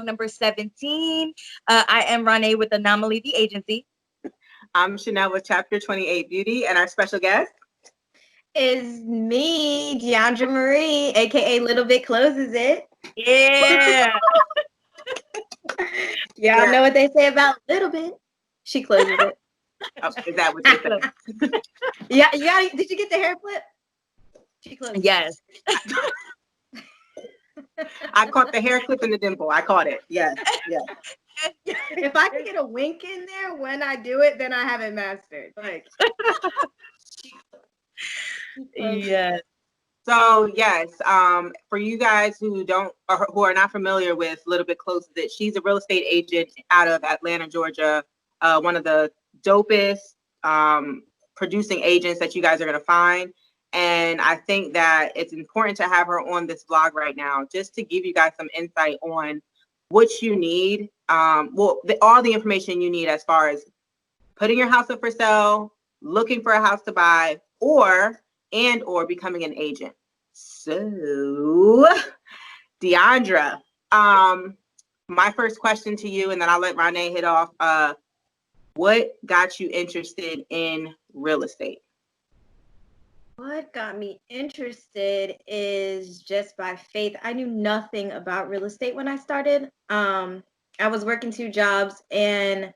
vlog number 17. I am Ronai with Anomaly, the agency. I'm Chynel with Chapter 28 Beauty, and our special guest is me, Diyandra Marie, aka Little Bit Closes It. Yeah. Y'all know what they say about Little Bit. She closes it. Oh, is that what they say? Yeah, did you get the hair flip? She closed. Yes. I caught the hair clip in the dimple. I caught it. Yes. Yes. If I can get a wink in there when I do it, then I haven't mastered. Like, yes. So yes, for you guys who are not familiar with Little Bit Closes It, she's a real estate agent out of Atlanta, Georgia. One of the dopest producing agents that you guys are going to find. And I think that it's important to have her on this vlog right now, just to give you guys some insight on what you need. All the information you need as far as putting your house up for sale, looking for a house to buy, or becoming an agent. So, Diyandra, my first question to you, and then I'll let Ronai hit off. What got you interested in real estate? What got me interested is just by faith. I knew nothing about real estate when I started. I was working 2 jobs, and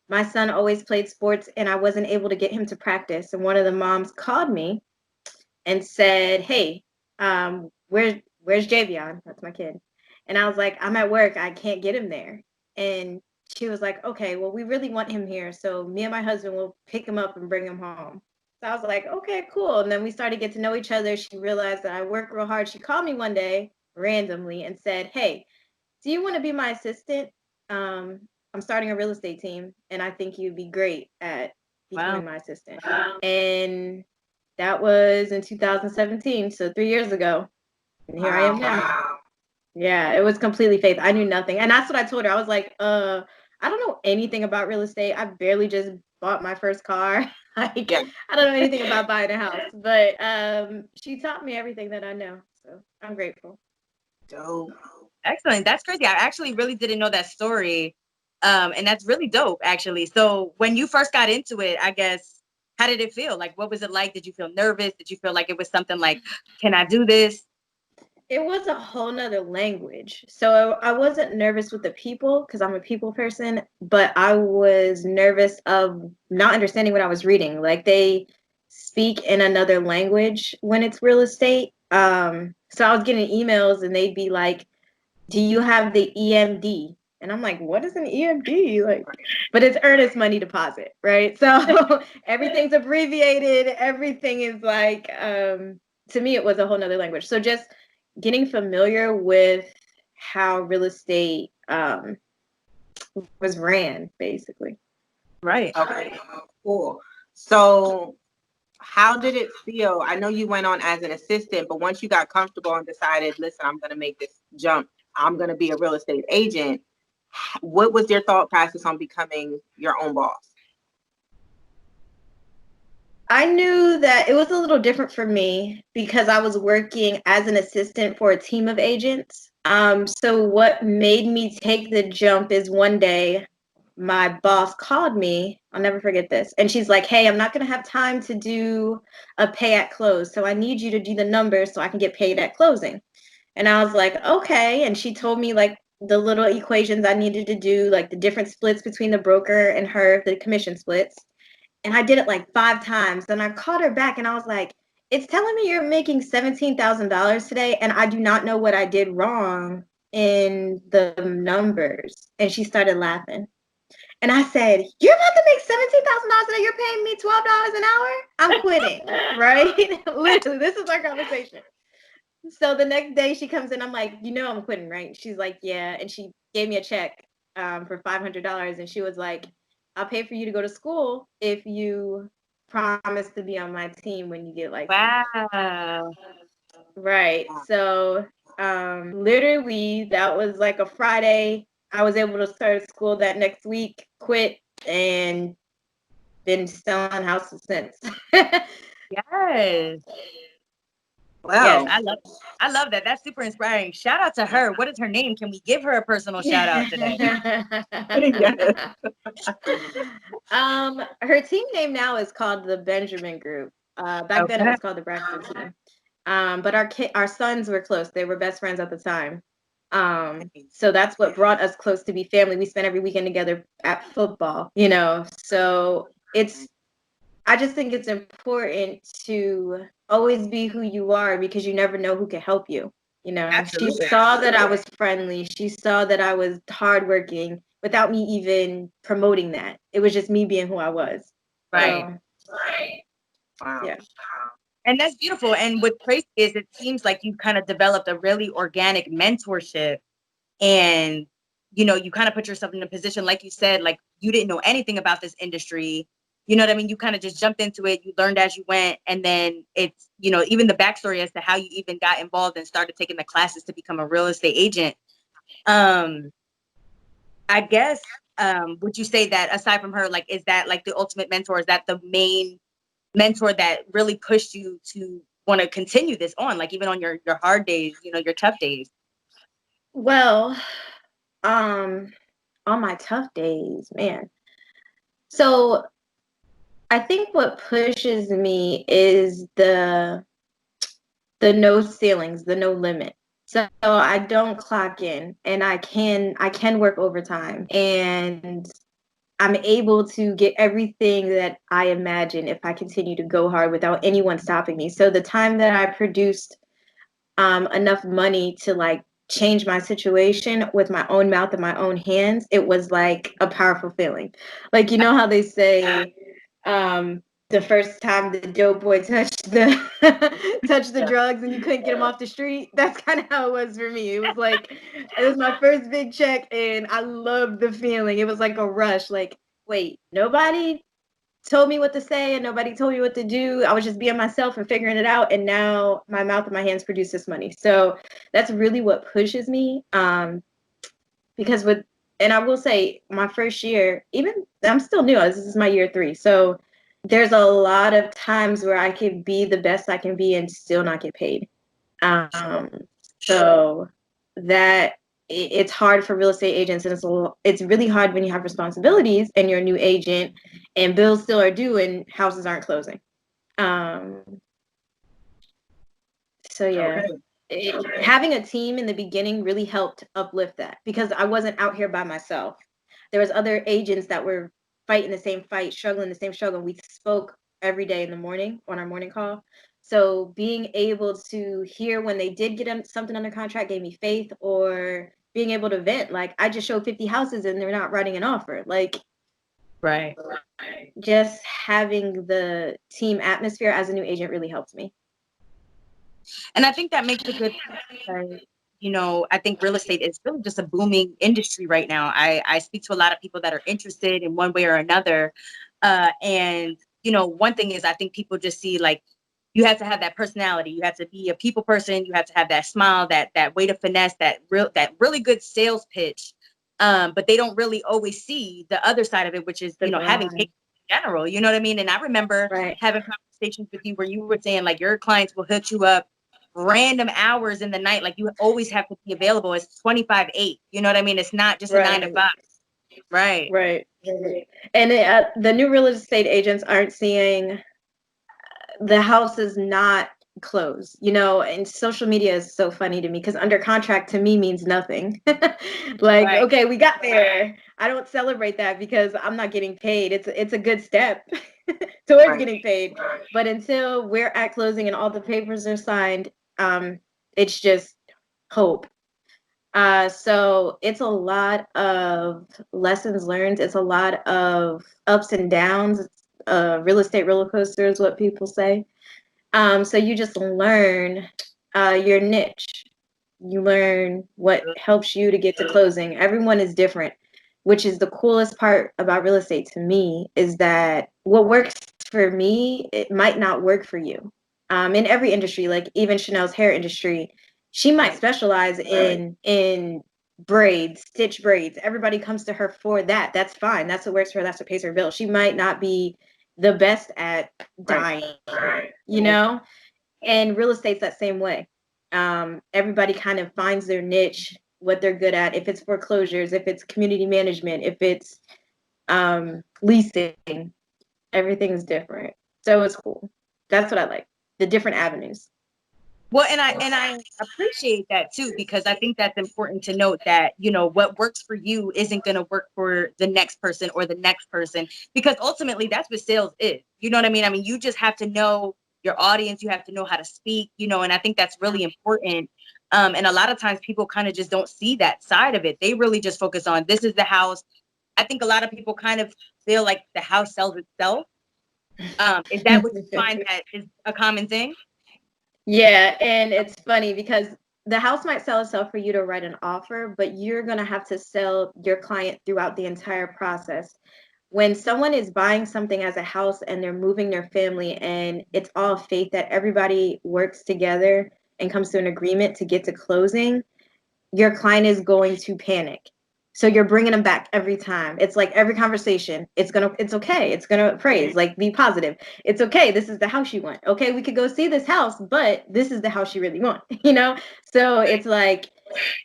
my son always played sports, and I wasn't able to get him to practice. And one of the moms called me and said, "Hey, where's Javion?" That's my kid. And I was like, "I'm at work. I can't get him there." And she was like, "Okay, well, we really want him here. So me and my husband will pick him up and bring him home." So I was like, "Okay, cool." And then we started to get to know each other. She realized that I work real hard. She called me one day randomly and said, "Hey, do you want to be my assistant? I'm starting a real estate team, and I think you'd be great at becoming my assistant." And that was in 2017, so 3 years ago. And here I am now. Yeah, it was completely faith. I knew nothing. And that's what I told her. I was like, I don't know anything about real estate. I barely just bought my first car. I don't know anything about buying a house. But she taught me everything that I know. So I'm grateful. Dope. Excellent. That's crazy. I actually really didn't know that story. And that's really dope, actually. So when you first got into it, I guess, how did it feel? Like, what was it like? Did you feel nervous? Did you feel like it was something like, can I do this? It was a whole nother language. So I wasn't nervous with the people because I'm a people person, but I was nervous of not understanding what I was reading. Like, they speak in another language when it's real estate. So I was getting emails and they'd be like, "Do you have the EMD?" And I'm like, "What is an EMD?" Like, but it's earnest money deposit, right? So everything's abbreviated. Everything is like, to me, it was a whole nother language. So just getting familiar with how real estate was ran, basically. Right. Okay. Cool. So, how did it feel? I know you went on as an assistant, but once you got comfortable and decided, listen, I'm going to make this jump, I'm going to be a real estate agent. What was your thought process on becoming your own boss? I knew that it was a little different for me because I was working as an assistant for a team of agents. So what made me take the jump is one day my boss called me. I'll never forget this. And she's like, "Hey, I'm not going to have time to do a pay at close. So I need you to do the numbers so I can get paid at closing." And I was like, "Okay." And she told me like the little equations I needed to do, like the different splits between the broker and her, the commission splits. And I did it like 5 times. Then I called her back and I was like, "It's telling me you're making $17,000 today, and I do not know what I did wrong in the numbers." And she started laughing. And I said, "You're about to make $17,000 today. You're paying me $12 an hour? I'm quitting." Right? Literally, this is our conversation. So the next day she comes in, I'm like, "You know I'm quitting, right?" She's like, "Yeah." And she gave me a check for $500. And she was like, "I'll pay for you to go to school if you promise to be on my team when you get like." Wow. Right. So literally that was like a Friday. I was able to start school that next week, quit, and been selling houses since. Yes. Yes, Wow. I love that. That's super inspiring. Shout out to her. What is her name? Can we give her a personal shout out today? Yes. Her team name now is called the Benjamin Group. Back then it Okay. was called the Braxton team. But our sons were close. They were best friends at the time. So that's what brought us close to be family. We spent every weekend together at football, you know. So I just think it's important to always be who you are because you never know who can help you. You know, she Absolutely. saw that I was friendly. She saw that I was hardworking without me even promoting that. It was just me being who I was. Right. So, Wow. yeah. And that's beautiful. And what's crazy is it seems like you kind of developed a really organic mentorship, and you kind of put yourself in a position, like you said, like you didn't know anything about this industry. You know what I mean? You kind of just jumped into it, you learned as you went, and then it's even the backstory as to how you even got involved and started taking the classes to become a real estate agent. um I guess, would you say that aside from her, like, is that like the ultimate mentor? Is that the main mentor that really pushed you to want to continue this on, like even on your hard days, your tough days? Well, um, on my tough days, man. So I think what pushes me is the no ceilings, the no limit. So I don't clock in and I can work overtime and I'm able to get everything that I imagine if I continue to go hard without anyone stopping me. So the time that I produced enough money to like change my situation with my own mouth and my own hands, it was like a powerful feeling. Like you know how they say um the first time the dope boy touched the touched the Yeah. drugs and you couldn't get him off the street. That's kind of how it was for me. It was like it was my first big check and I loved the feeling. It was like a rush. Like, wait, nobody told me what to say and nobody told me what to do. I was just being myself and figuring it out. And now my mouth and my hands produce this money. So that's really what pushes me. Because and I will say my first year, even I'm still new. This is my year 3. So there's a lot of times where I can be the best I can be and still not get paid. Sure. So that it's hard for real estate agents, and it's really hard when you have responsibilities and you're a new agent, and bills still are due and houses aren't closing. Um, so yeah, Okay. having a team in the beginning really helped uplift that because I wasn't out here by myself. There was other agents that were fighting the same fight, struggling the same struggle. We spoke every day in the morning on our morning call. So being able to hear when they did get something under contract gave me faith, or being able to vent. Like I just showed 50 houses and they're not writing an offer. Like Right. just having the team atmosphere as a new agent really helped me. And I think that makes a good point because, I think real estate is really just a booming industry right now. I speak to a lot of people that are interested in one way or another. And, one thing is I think people just see like you have to have that personality. You have to be a people person. You have to have that smile, that way to finesse, that really good sales pitch. But they don't really always see the other side of it, which is, The having grind. patience in general. You know what I mean? And I remember Right. having conversations with you where you were saying like your clients will hit you up random hours in the night. Like you always have to be available. It's 25/8. You know what I mean? It's not just a 9 to Right. 5. Right. Right. And the new real estate agents aren't seeing the house is not closed, and social media is so funny to me because under contract to me means nothing. Like, Right. okay, we got there. I don't celebrate that because I'm not getting paid. It's a good step towards Right. getting paid. But until we're at closing and all the papers are signed, it's just hope. So it's a lot of lessons learned. It's a lot of ups and downs. Real estate roller coaster is what people say. So you just learn your niche. You learn what helps you to get to closing. Everyone is different, which is the coolest part about real estate to me is that what works for me, it might not work for you. In every industry, like even Chynel's hair industry, she might specialize in braids, stitch braids. Everybody comes to her for that. That's fine. That's what works for her. That's what pays her bills. She might not be the best at dyeing, you Right. know? And real estate's that same way. Everybody kind of finds their niche, what they're good at. If it's foreclosures, if it's community management, if it's leasing, everything's different. So it's cool. That's what I like. The different avenues. Well, and I appreciate that too, because I think that's important to note that, you know, what works for you isn't going to work for the next person or the next person, because ultimately that's what sales is. You know what I mean? I mean, you just have to know your audience. You have to know how to speak, you know, and I think that's really important. And a lot of times people kind of just don't see that side of it. They really just focus on, this is the house. I think a lot of people kind of feel like the house sells itself. Is that what you find that is a common thing? Yeah, and it's funny because the house might sell itself for you to write an offer, but you're going to have to sell your client throughout the entire process. When someone is buying something as a house and they're moving their family, and it's all faith that everybody works together and comes to an agreement to get to closing, your client is going to panic. So you're bringing them back every time. It's like every conversation, it's okay. It's going to praise, like, be positive. It's okay. This is the house you want. Okay, we could go see this house, but this is the house you really want, you know? So it's like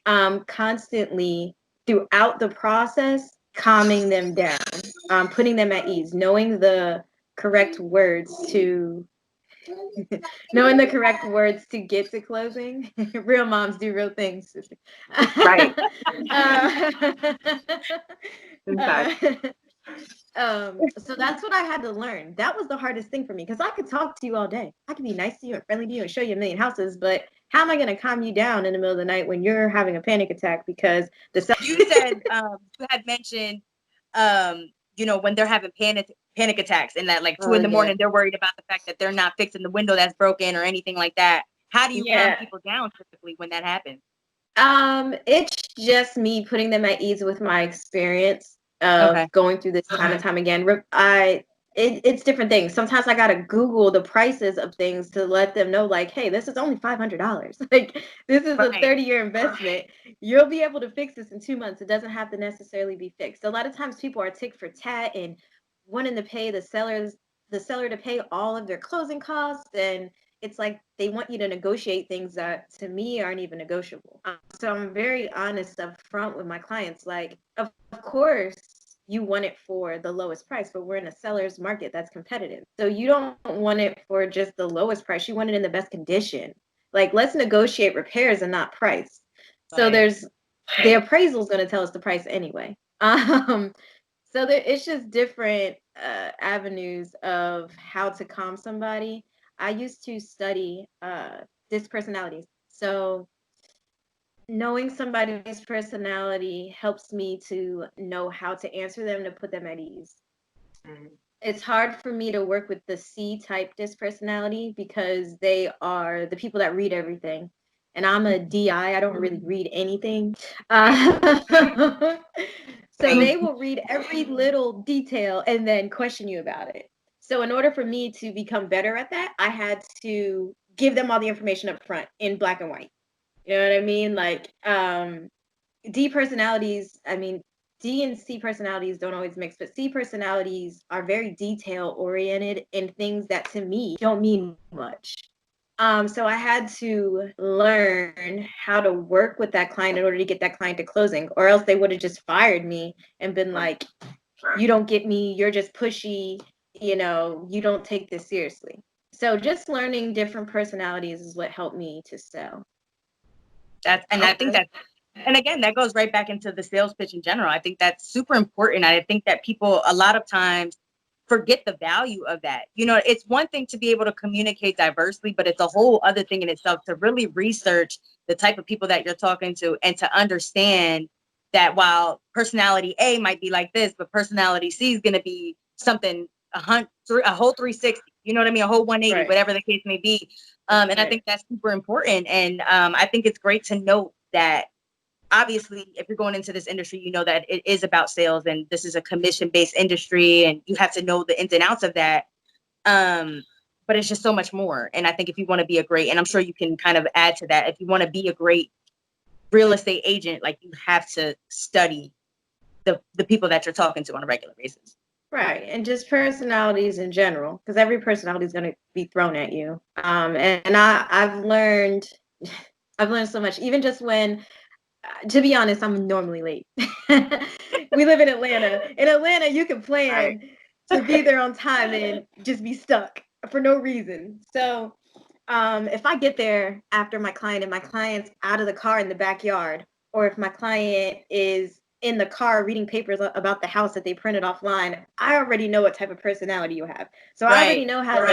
constantly throughout the process, calming them down, putting them at ease, knowing the correct words to knowing the correct words to get to closing. Real moms do real things. Right. uh, Exactly. so that's what I had to learn. That was the hardest thing for me, because I could talk to you all day. I could be nice to you and friendly to you and show you a million houses, but how am I going to calm you down in the middle of the night when you're having a panic attack because You said you had mentioned you know, when they're having panic attacks and that like 2 in the morning, they're worried about the fact that they're not fixing the window that's broken or anything like that. How do you calm people down typically when that happens? It's just me putting them at ease with my experience of going through this time and time again. It's different things. Sometimes I gotta Google the prices of things to let them know, like, hey, this is only $500. Like, this is a 30-year investment. You'll be able to fix this in 2 months. It doesn't have to necessarily be fixed. A lot of times people are tick for tat and wanting to pay the seller to pay all of their closing costs, and it's like they want you to negotiate things that to me aren't even negotiable. So I'm very honest up front with my clients. Like, of course, you want it for the lowest price, but we're in a seller's market that's competitive. So you don't want it for just the lowest price. You want it in the best condition. Like, let's negotiate repairs and not price. So there's the appraisal is going to tell us the price anyway. So it's just different avenues of how to calm somebody. I used to study disc personalities. So knowing somebody's personality helps me to know how to answer them to put them at ease. Mm-hmm. It's hard for me to work with the C-type disc personality because they are the people that read everything. And I'm a DI. I don't really read anything. So they will read every little detail and then question you about it. So in order for me to become better at that, I had to give them all the information up front in black and white. You know what I mean? Like D personalities, I mean, D and C personalities don't always mix, but C personalities are very detail oriented in things that to me don't mean much. So I had to learn how to work with that client in order to get that client to closing, or else they would have just fired me and been like, you don't get me, you're just pushy, you know, you don't take this seriously. So just learning different personalities is what helped me to sell. I think that's, and again, that goes right back into the sales pitch in general. I think that's super important. I think that people a lot of times forget the value of that. You know, it's one thing to be able to communicate diversely, but it's a whole other thing in itself to really research the type of people that you're talking to and to understand that while personality A might be like this, but personality C is going to be something a whole 360. You know what I mean? A whole 180, whatever the case may be. And I think that's super important. And I think it's great to note that obviously, if you're going into this industry, you know that it is about sales and this is a commission-based industry and you have to know the ins and outs of that. But it's just so much more. And I think if you want to be a great, and I'm sure you can kind of add to that, if you want to be a great real estate agent, like you have to study the people that you're talking to on a regular basis. Right. And just personalities in general, because every personality is going to be thrown at you. I've learned, I've learned so much, even just when, to be honest, I'm normally late. We live in Atlanta. In Atlanta, you can plan to be there on time and just be stuck for no reason. So if I get there after my client and my client's out of the car in the backyard, or if my client is in the car reading papers about the house that they printed offline, I already know what type of personality you have. So I already know how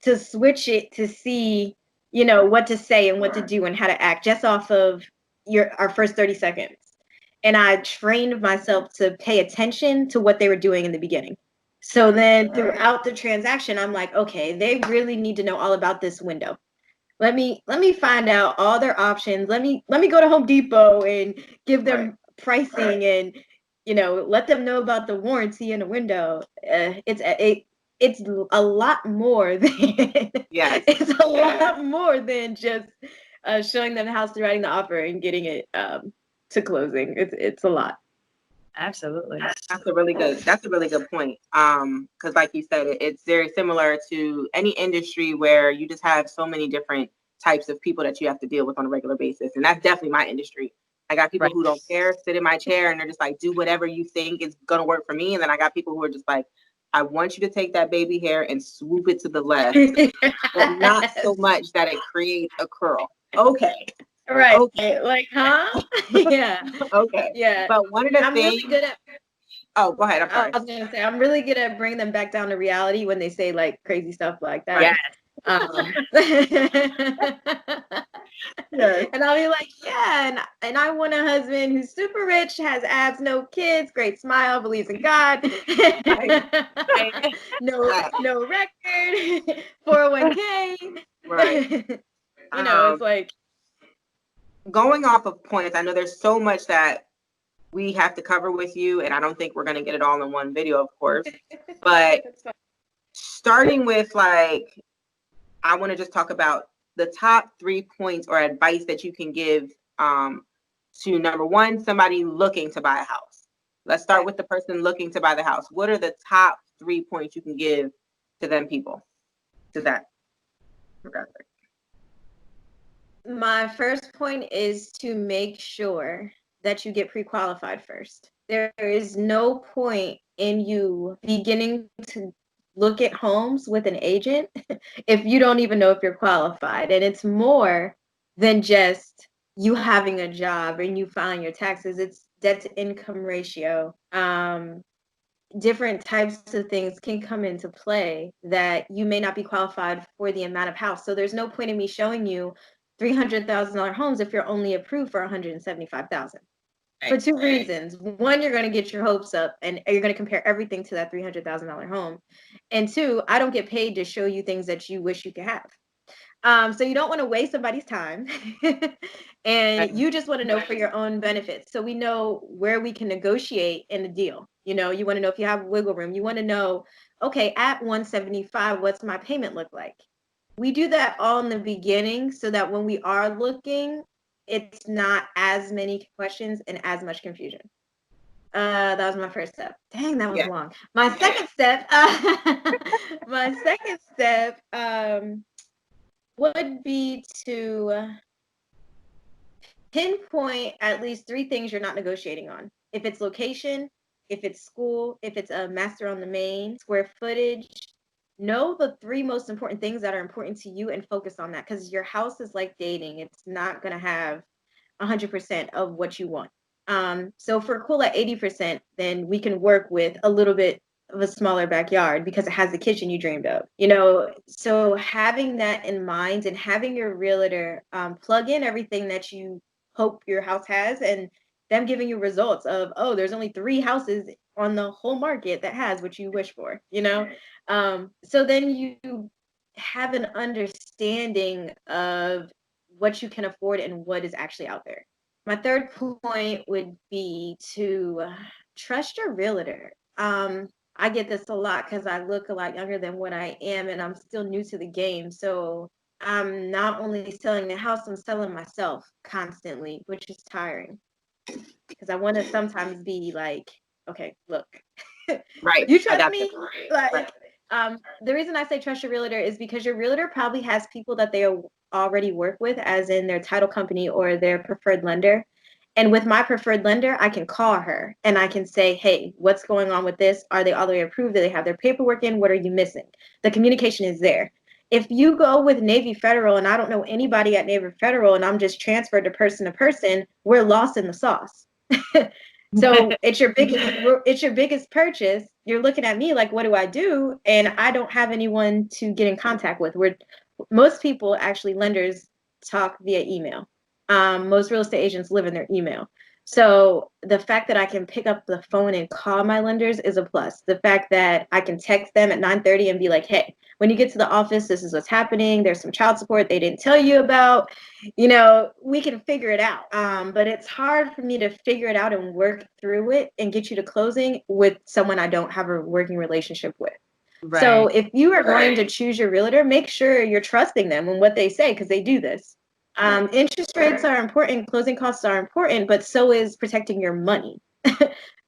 to switch it to see, what to say and what to do and how to act just off of our first 30 seconds. And I trained myself to pay attention to what they were doing in the beginning. So then throughout the transaction, I'm like, okay, they really need to know all about this window. Let me find out all their options. Let me go to Home Depot and give them pricing and let them know about the warranty in the window. It's a lot more than it's a lot more than just showing them the house, writing the offer, and getting it to closing. It's a lot. Absolutely. That's a really good point. Because like you said, it's very similar to any industry where you just have so many different types of people that you have to deal with on a regular basis. And that's definitely my industry. I got people who don't care, sit in my chair, and they're just like, do whatever you think is gonna work for me. And then I got people who are just like, I want you to take that baby hair and swoop it to the left, but not so much that it creates a curl. Okay. Right. Okay. Like, huh? Yeah. Okay. Yeah. But one of the I'm things. really good at. Oh, go ahead. I'm sorry. I was gonna say I'm really good at bringing them back down to reality when they say like crazy stuff like that. Yes. And I'll be like, yeah, and I want a husband who's super rich, has abs, no kids, great smile, believes in God, no record, 401k. Right. It's like going off of points. I know there's so much that we have to cover with you, and I don't think we're going to get it all in one video, of course. But starting with I want to just talk about the top 3 points or advice that you can give to, number one, somebody looking to buy a house. Let's start with the person looking to buy the house. What are the top 3 points you can give to them people? To that. My first point is to make sure that you get pre-qualified first. There is no point in you beginning to look at homes with an agent if you don't even know if you're qualified. And it's more than just you having a job and you filing your taxes. It's debt to income ratio. Different types of things can come into play that you may not be qualified for the amount of house. So there's no point in me showing you $300,000 homes if you're only approved for $175,000. For 2 reasons. One, you're going to get your hopes up and you're going to compare everything to that $300,000 home. And 2, I don't get paid to show you things that you wish you could have. So you don't want to waste somebody's time. And you just want to know for your own benefits. So we know where we can negotiate in the deal. You want to know if you have wiggle room. You want to know, okay, at 175, what's my payment look like? We do that all in the beginning so that when we are looking, it's not as many questions and as much confusion. That was my first step. Dang, that was long. My second step, would be to pinpoint at least 3 things you're not negotiating on. If it's location, if it's school, if it's a master on the main, square footage, know the 3 most important things that are important to you and focus on that, because your house is like dating. It's not going to have 100% of what you want. So if we're cool at 80%, then we can work with a little bit of a smaller backyard because it has the kitchen you dreamed of. So having that in mind and having your realtor plug in everything that you hope your house has, and them giving you results of, oh, there's only 3 houses on the whole market that has what you wish for. So then you have an understanding of what you can afford and what is actually out there. My third point would be to trust your realtor. I get this a lot because I look a lot younger than what I am, and I'm still new to the game. So I'm not only selling the house, I'm selling myself constantly, which is tiring because I want to sometimes be like, okay, look, Right. You trust me? Like, right. the reason I say trust your realtor is because your realtor probably has people that they already work with, as in their title company or their preferred lender. And with my preferred lender, I can call her and I can say, hey, what's going on with this? Are they all the way approved? Do they have their paperwork in? What are you missing? The communication is there. If you go with Navy Federal and I don't know anybody at Navy Federal and I'm just transferred to person, we're lost in the sauce. So it's your biggest purchase. You're looking at me like, what do I do? And I don't have anyone to get in contact with. Most people, actually, lenders talk via email. Most real estate agents live in their email. So the fact that I can pick up the phone and call my lenders is a plus. The fact that I can text them at 9:30 and be like, hey, when you get to the office, this is what's happening. There's some child support they didn't tell you about. We can figure it out. But it's hard for me to figure it out and work through it and get you to closing with someone I don't have a working relationship with. Right. So if you are going to choose your realtor, make sure you're trusting them and what they say, because they do this. Interest rates are important, closing costs are important, but so is protecting your money,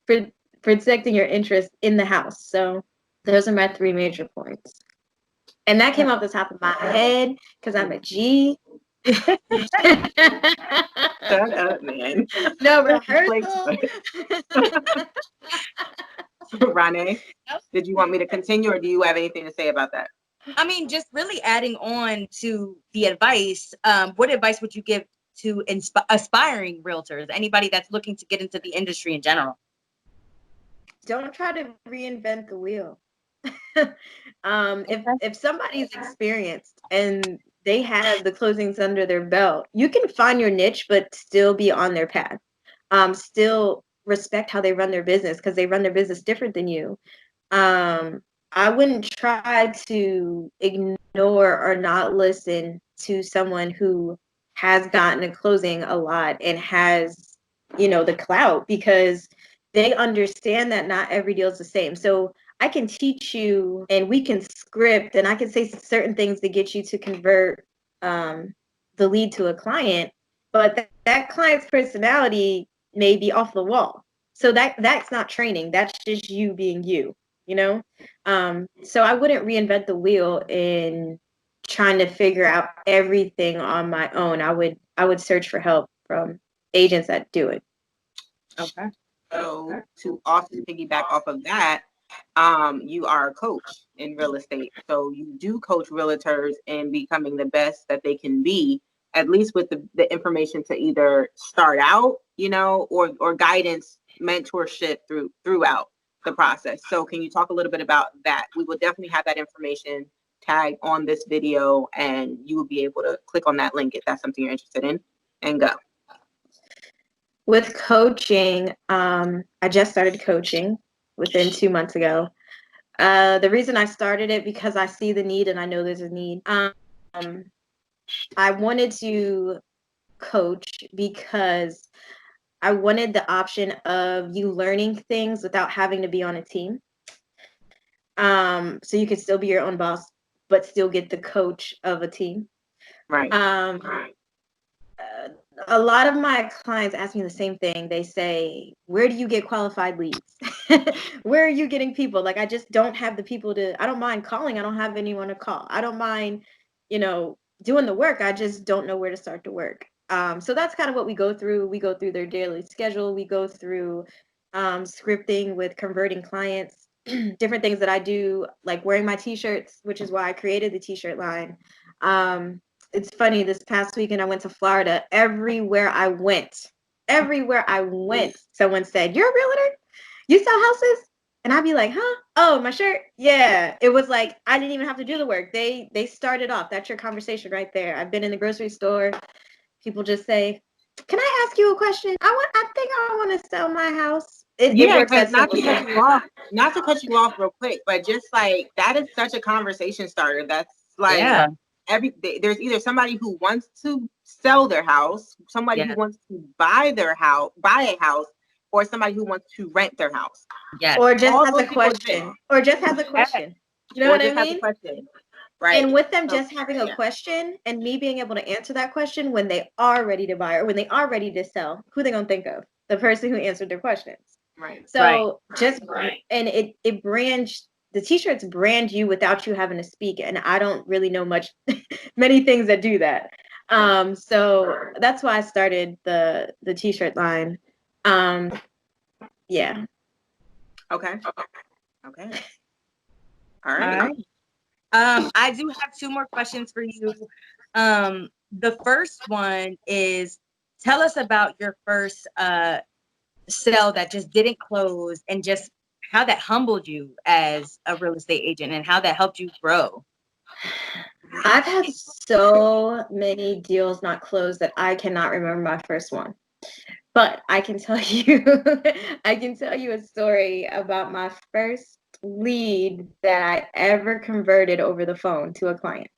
for protecting your interest in the house. So those are my 3 major points. And that came off the top of my head because I'm a G. Shut up, man. No rehearsal. Ronai, did you want me to continue, or do you have anything to say about that? I mean, just really adding on to the advice, what advice would you give to aspiring realtors, anybody that's looking to get into the industry in general? Don't try to reinvent the wheel. If somebody's experienced and they have the closings under their belt, you can find your niche, but still be on their path. Still respect how they run their business, because they run their business different than you. I wouldn't try to ignore or not listen to someone who has gotten a closing a lot and has, the clout, because they understand that not every deal is the same. So I can teach you and we can script and I can say certain things to get you to convert the lead to a client, but that client's personality may be off the wall. So that's not training. That's just you being you. So I wouldn't reinvent the wheel in trying to figure out everything on my own. I would search for help from agents that do it. Okay. So to also piggyback off of that, you are a coach in real estate. So you do coach realtors in becoming the best that they can be, at least with the information to either start out, or guidance, mentorship throughout the process. So can you talk a little bit about that? We will definitely have that information tagged on this video, and you will be able to click on that link if that's something you're interested in, and go. With coaching, I just started coaching within 2 months ago. The reason I started it, because I see the need and I know there's a need. I wanted to coach because I wanted the option of you learning things without having to be on a team. So you can still be your own boss, but still get the coach of a team. Right. A lot of my clients ask me the same thing. They say, where do you get qualified leads? Where are you getting people? Like, I just don't have the people I don't mind calling. I don't have anyone to call. I don't mind, doing the work. I just don't know where to start the work. So that's kind of what we go through. We go through their daily schedule. We go through scripting with converting clients, different things that I do, like wearing my t-shirts, which is why I created the t-shirt line. It's funny, this past weekend I went to Florida. Everywhere I went, someone said, "You're a realtor? You sell houses?" And I'd be like, "Huh? Oh, my shirt? Yeah." It was like I didn't even have to do the work. They started off. That's your conversation right there. I've been in the grocery store. People just say, "Can I ask you a question? I think I want to sell my house." It works that not simple. Not to cut you off real quick, but just like that is such a conversation starter. That's like there's either somebody who wants to sell their house, somebody who wants to buy a house, or somebody who wants to rent their house. Or just has a question. You know what I mean? Right. And with them just having a question and me being able to answer that question when they are ready to buy or when they are ready to sell, who they gonna think of? The person who answered their questions. Right. So and it brands, the t-shirts brand you without you having to speak. And I don't really know many things that do that. So that's why I started the t-shirt line. Yeah. Okay. Okay. All All right. right. I do have two more questions for you. The first one is, tell us about your first sale that just didn't close, and just how that humbled you as a real estate agent and how that helped you grow. I've had so many deals not close that I cannot remember my first one. But I can tell you, I can tell you a story about my first lead that I ever converted over the phone to a client.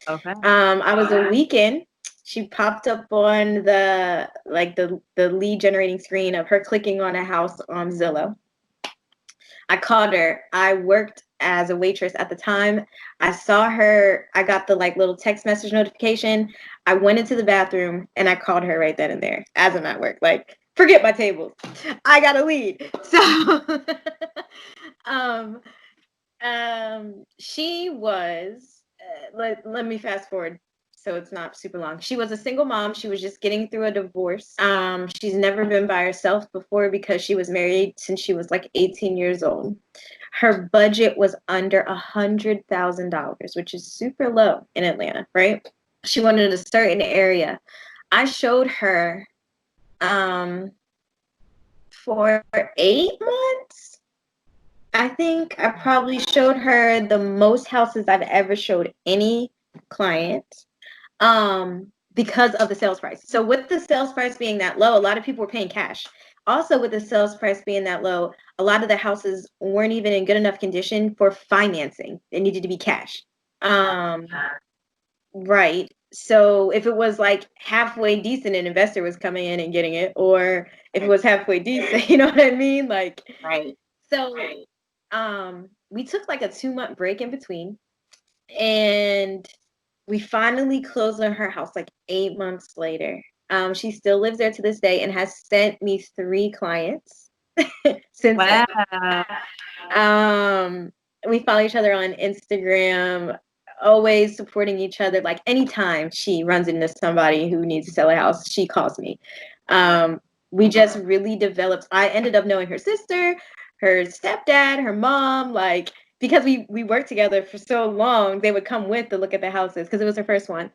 Okay. I was a weekend. She popped up on the lead generating screen of her clicking on a house on Zillow. I called her. I worked as a waitress at the time. I saw her. I got the little text message notification. I went into the bathroom and I called her right then and there as I'm at work. Forget my tables. I got a lead. So, she was. Let me fast forward so it's not super long. She was a single mom. She was just getting through a divorce. She's never been by herself before because she was married since she was 18 years old. Her budget was under $100,000, which is super low in Atlanta, right? She wanted a certain area. I showed her for 8 months. I think I probably showed her the most houses I've ever showed any client. Because of the sales price. So with the sales price being that low, a lot of people were paying cash. Also, with the sales price being that low, a lot of the houses weren't even in good enough condition for financing. They needed to be cash. Right. So if it was halfway decent, an investor was coming in and getting it, or if it was halfway decent, you know what I mean? Right. So we took a 2-month break in between, and we finally closed on her house 8 months later. She still lives there to this day and has sent me 3 clients since then. We follow each other on Instagram, always supporting each other. Anytime she runs into somebody who needs to sell a house, she calls me. We just really developed. I ended up knowing her sister, her stepdad, her mom, because we worked together for so long. They would come with to look at the houses because it was her first one.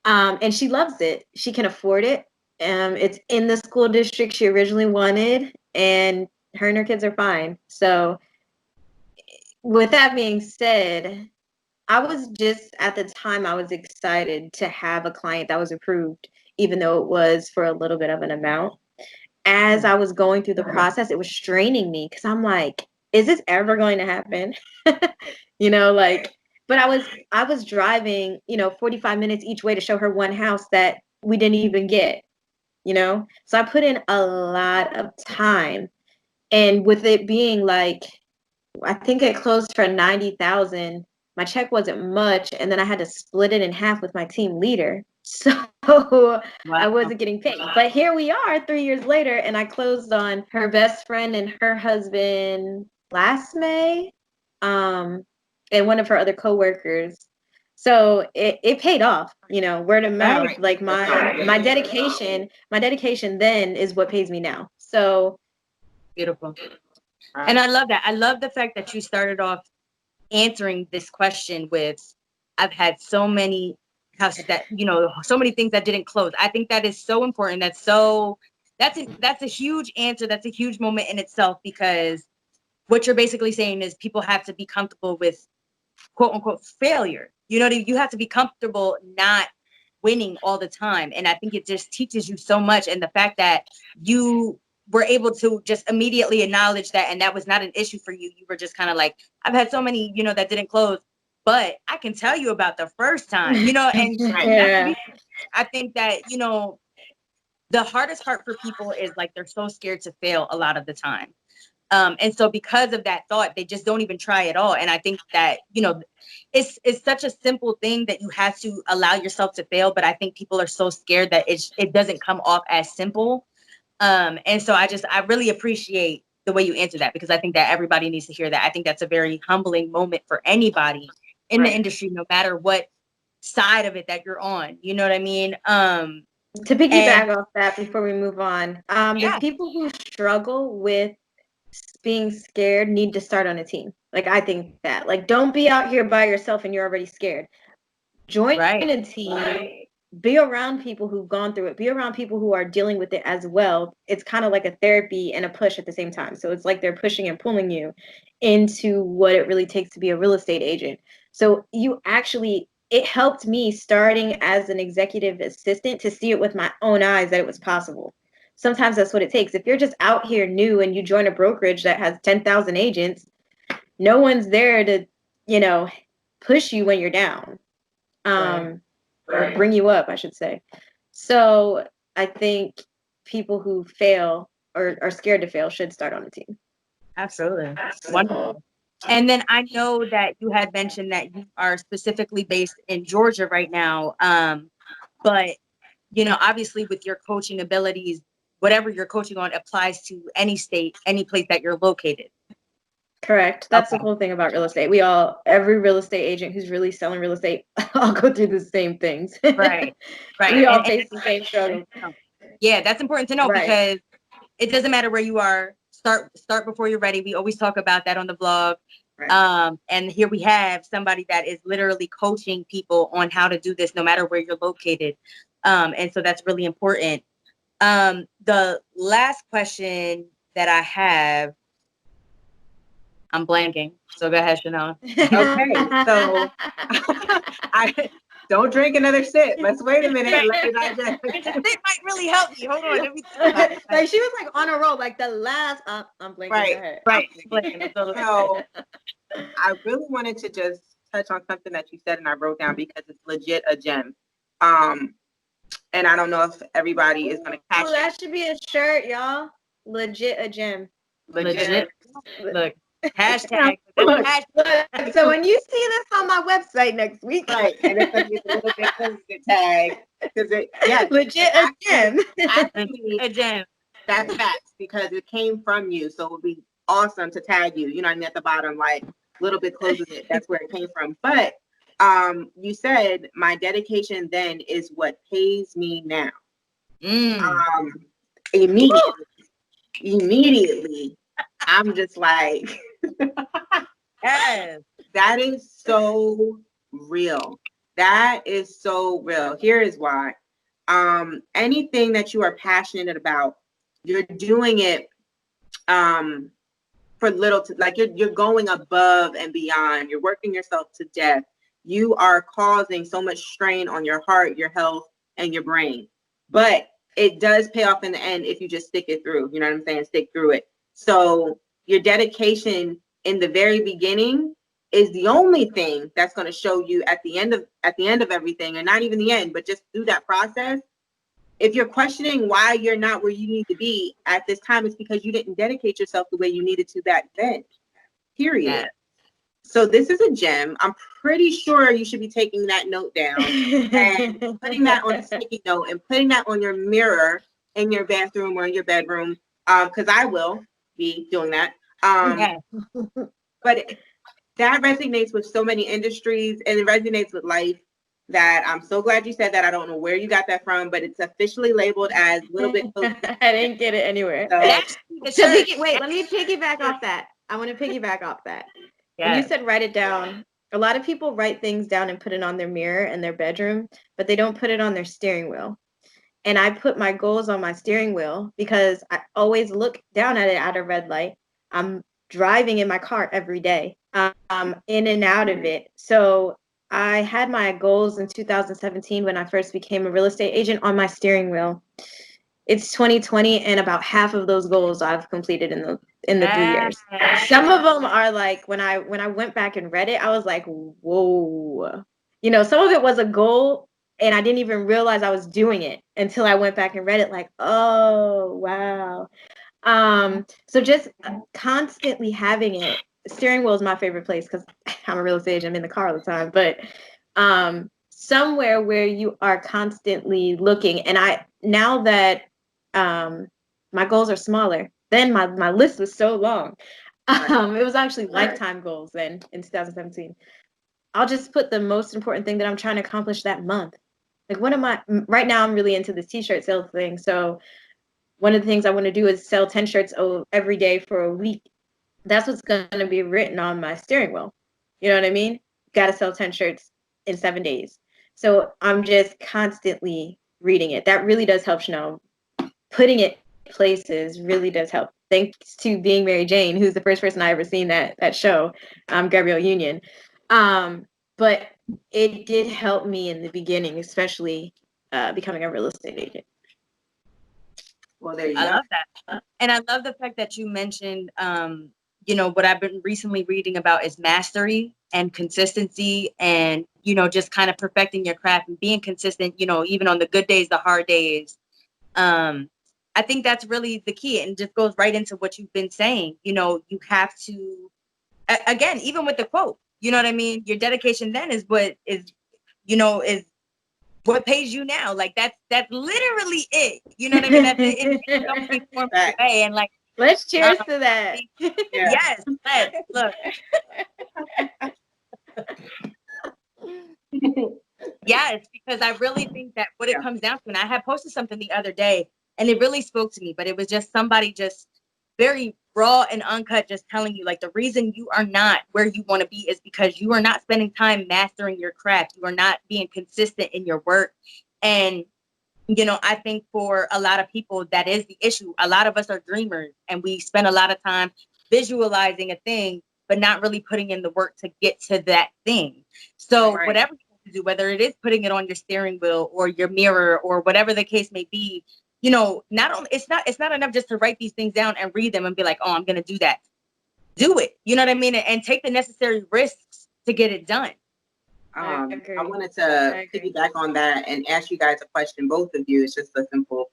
And she loves it. She can afford it. It's in the school district she originally wanted, and her kids are fine. So with that being said, I was just, at the time, I was excited to have a client that was approved, even though it was for a little bit of an amount. As I was going through the process, it was straining me because I'm like, is this ever going to happen? But I was driving, 45 minutes each way to show her one house that we didn't even get, So I put in a lot of time. And with it being I think it closed for 90,000. My check wasn't much, and then I had to split it in half with my team leader. So I wasn't getting paid. But here we are 3 years later, and I closed on her best friend and her husband last May, and one of her other coworkers. So it paid off, word of mouth. Right. My dedication then is what pays me now. So Beautiful. And I love that. I love the fact that you started off answering this question with, I've had so many houses that, so many things that didn't close. I think that is so important. That's a huge answer. That's a huge moment in itself, because what you're basically saying is people have to be comfortable with quote unquote failure. You have to be comfortable not winning all the time. And I think it just teaches you so much. And the fact that you were able to just immediately acknowledge that, and that was not an issue for you. You were just kind of like, I've had so many, that didn't close, but I can tell you about the first time, and yeah. I think that, the hardest part for people is they're so scared to fail a lot of the time. And so because of that thought, they just don't even try at all. And I think that, it's such a simple thing that you have to allow yourself to fail. But I think people are so scared that it doesn't come off as simple. And so I really appreciate the way you answer that, because I think that everybody needs to hear that. I think that's a very humbling moment for anybody in the industry, no matter what side of it that you're on. You know what I mean? To piggyback off that before we move on, the people who struggle with being scared need to start on a team. Like, I think that, like, don't be out here by yourself and you're already scared. Join a team, be around people who've gone through it, be around people who are dealing with it as well. It's kind of like a therapy and a push at the same time. So it's like they're pushing and pulling you into what it really takes to be a real estate agent. So it helped me starting as an executive assistant to see it with my own eyes that it was possible. Sometimes that's what it takes. If you're just out here new and you join a brokerage that has 10,000 agents, no one's there to, push you when you're down. Or bring you up, I should say. So I think people who fail or are scared to fail should start on a team. Absolutely. Wonderful. And then I know that you had mentioned that you are specifically based in Georgia right now. But, obviously with your coaching abilities, whatever you're coaching on applies to any state, any place that you're located. Correct. That's the cool thing about real estate. Every real estate agent who's really selling real estate, all go through the same things. Right. We all face the same struggles. Yeah, that's important to know because it doesn't matter where you are. Start before you're ready. We always talk about that on the blog. And here we have somebody that is literally coaching people on how to do this, no matter where you're located. And so that's really important. The last question that I have, I'm blanking. So go ahead, Chynel. Okay, so I don't drink another sip. Let's wait a minute and let me digest. The sip might really help me. Hold on. Let me like she was like on a roll, like the last. I'm blanking. Right. So I really wanted to just touch on something that you said and I wrote down because it's legit a gem. And I don't know if everybody is going to catch it. That should be a shirt, y'all. Legit a gem. Legit. Look. Hashtag. So when you see this on my website next week, and it's going to be a little bit closer tag because legit a gem. Actually, a gem. That's facts because it came from you, so it would be awesome to tag you. You know what I mean? At the bottom, like a little bit closer. That's where it came from. But you said my dedication then is what pays me now. Immediately, I'm just like. Yes, that is so real. That is so real. Here is why. Anything that you are passionate about, you're doing it for little like you're going above and beyond. You're working yourself to death. You are causing so much strain on your heart, your health, and your brain. But it does pay off in the end if you just stick it through. You know what I'm saying? Stick through it. So your dedication in the very beginning is the only thing that's going to show you at the end of everything, and not even the end, but just through that process. If you're questioning why you're not where you need to be at this time, it's because you didn't dedicate yourself the way you needed to back then. Period. Yeah. So this is a gem. I'm pretty sure you should be taking that note down and putting that on a sticky note and putting that on your mirror in your bathroom or in your bedroom. Because I will be doing that. But that resonates with so many industries and it resonates with life that I'm so glad you said that. I don't know where you got that from, but it's officially labeled as a little bit. I didn't get it anywhere. So, wait, let me piggyback off that. I want to piggyback off that. Yes. When you said write it down, a lot of people write things down and put it on their mirror in their bedroom, but they don't put it on their steering wheel. And I put my goals on my steering wheel because I always look down at it at a red light. I'm driving in my car every day, in and out of it. So I had my goals in 2017 when I first became a real estate agent on my steering wheel. It's 2020, and about half of those goals I've completed in the 3 years. Some of them are like when I went back and read it, I was like, whoa. Some of it was a goal, and I didn't even realize I was doing it until I went back and read it. Like, oh wow. So just constantly having it. Steering wheel is my favorite place because I'm a real estate agent. I'm in the car all the time, but somewhere where you are constantly looking. And now that my goals are smaller, then my list was so long. It was actually lifetime goals then in 2017. I'll just put the most important thing that I'm trying to accomplish that month. Like, right now I'm really into this t-shirt sales thing. So one of the things I want to do is sell 10 shirts every day for a week. That's what's going to be written on my steering wheel. You know what I mean? Got to sell 10 shirts in 7 days. So I'm just constantly reading it. That really does help, Chynel. Putting it places really does help. Thanks to being Mary Jane, who's the first person I ever seen that show, Gabrielle Union. But it did help me in the beginning, especially becoming a real estate agent. Well, there you I go. love that. And I love the fact that you mentioned, what I've been recently reading about is mastery and consistency and, just kind of perfecting your craft and being consistent, even on the good days, the hard days. I think that's really the key, and just goes right into what you've been saying. You have to, again, even with the quote, you know what I mean? Your dedication then is what is what pays you now. Like that's literally it. You know what I mean? That's it in so many forms of way. And like, let's cheers to that. Yes, let's look. Yes, because I really think that what it comes down to, and I had posted something the other day, and it really spoke to me, but it was just somebody just very raw and uncut, just telling you, like, the reason you are not where you want to be is because you are not spending time mastering your craft. You are not being consistent in your work. And, I think for a lot of people, that is the issue. A lot of us are dreamers, and we spend a lot of time visualizing a thing, but not really putting in the work to get to that thing. So whatever you do, whether it is putting it on your steering wheel or your mirror or whatever the case may be, not only it's not enough just to write these things down and read them and be like, oh, I'm going to do that. Do it. You know what I mean? And take the necessary risks to get it done. I wanted to piggyback on that and ask you guys a question, both of you. It's just a simple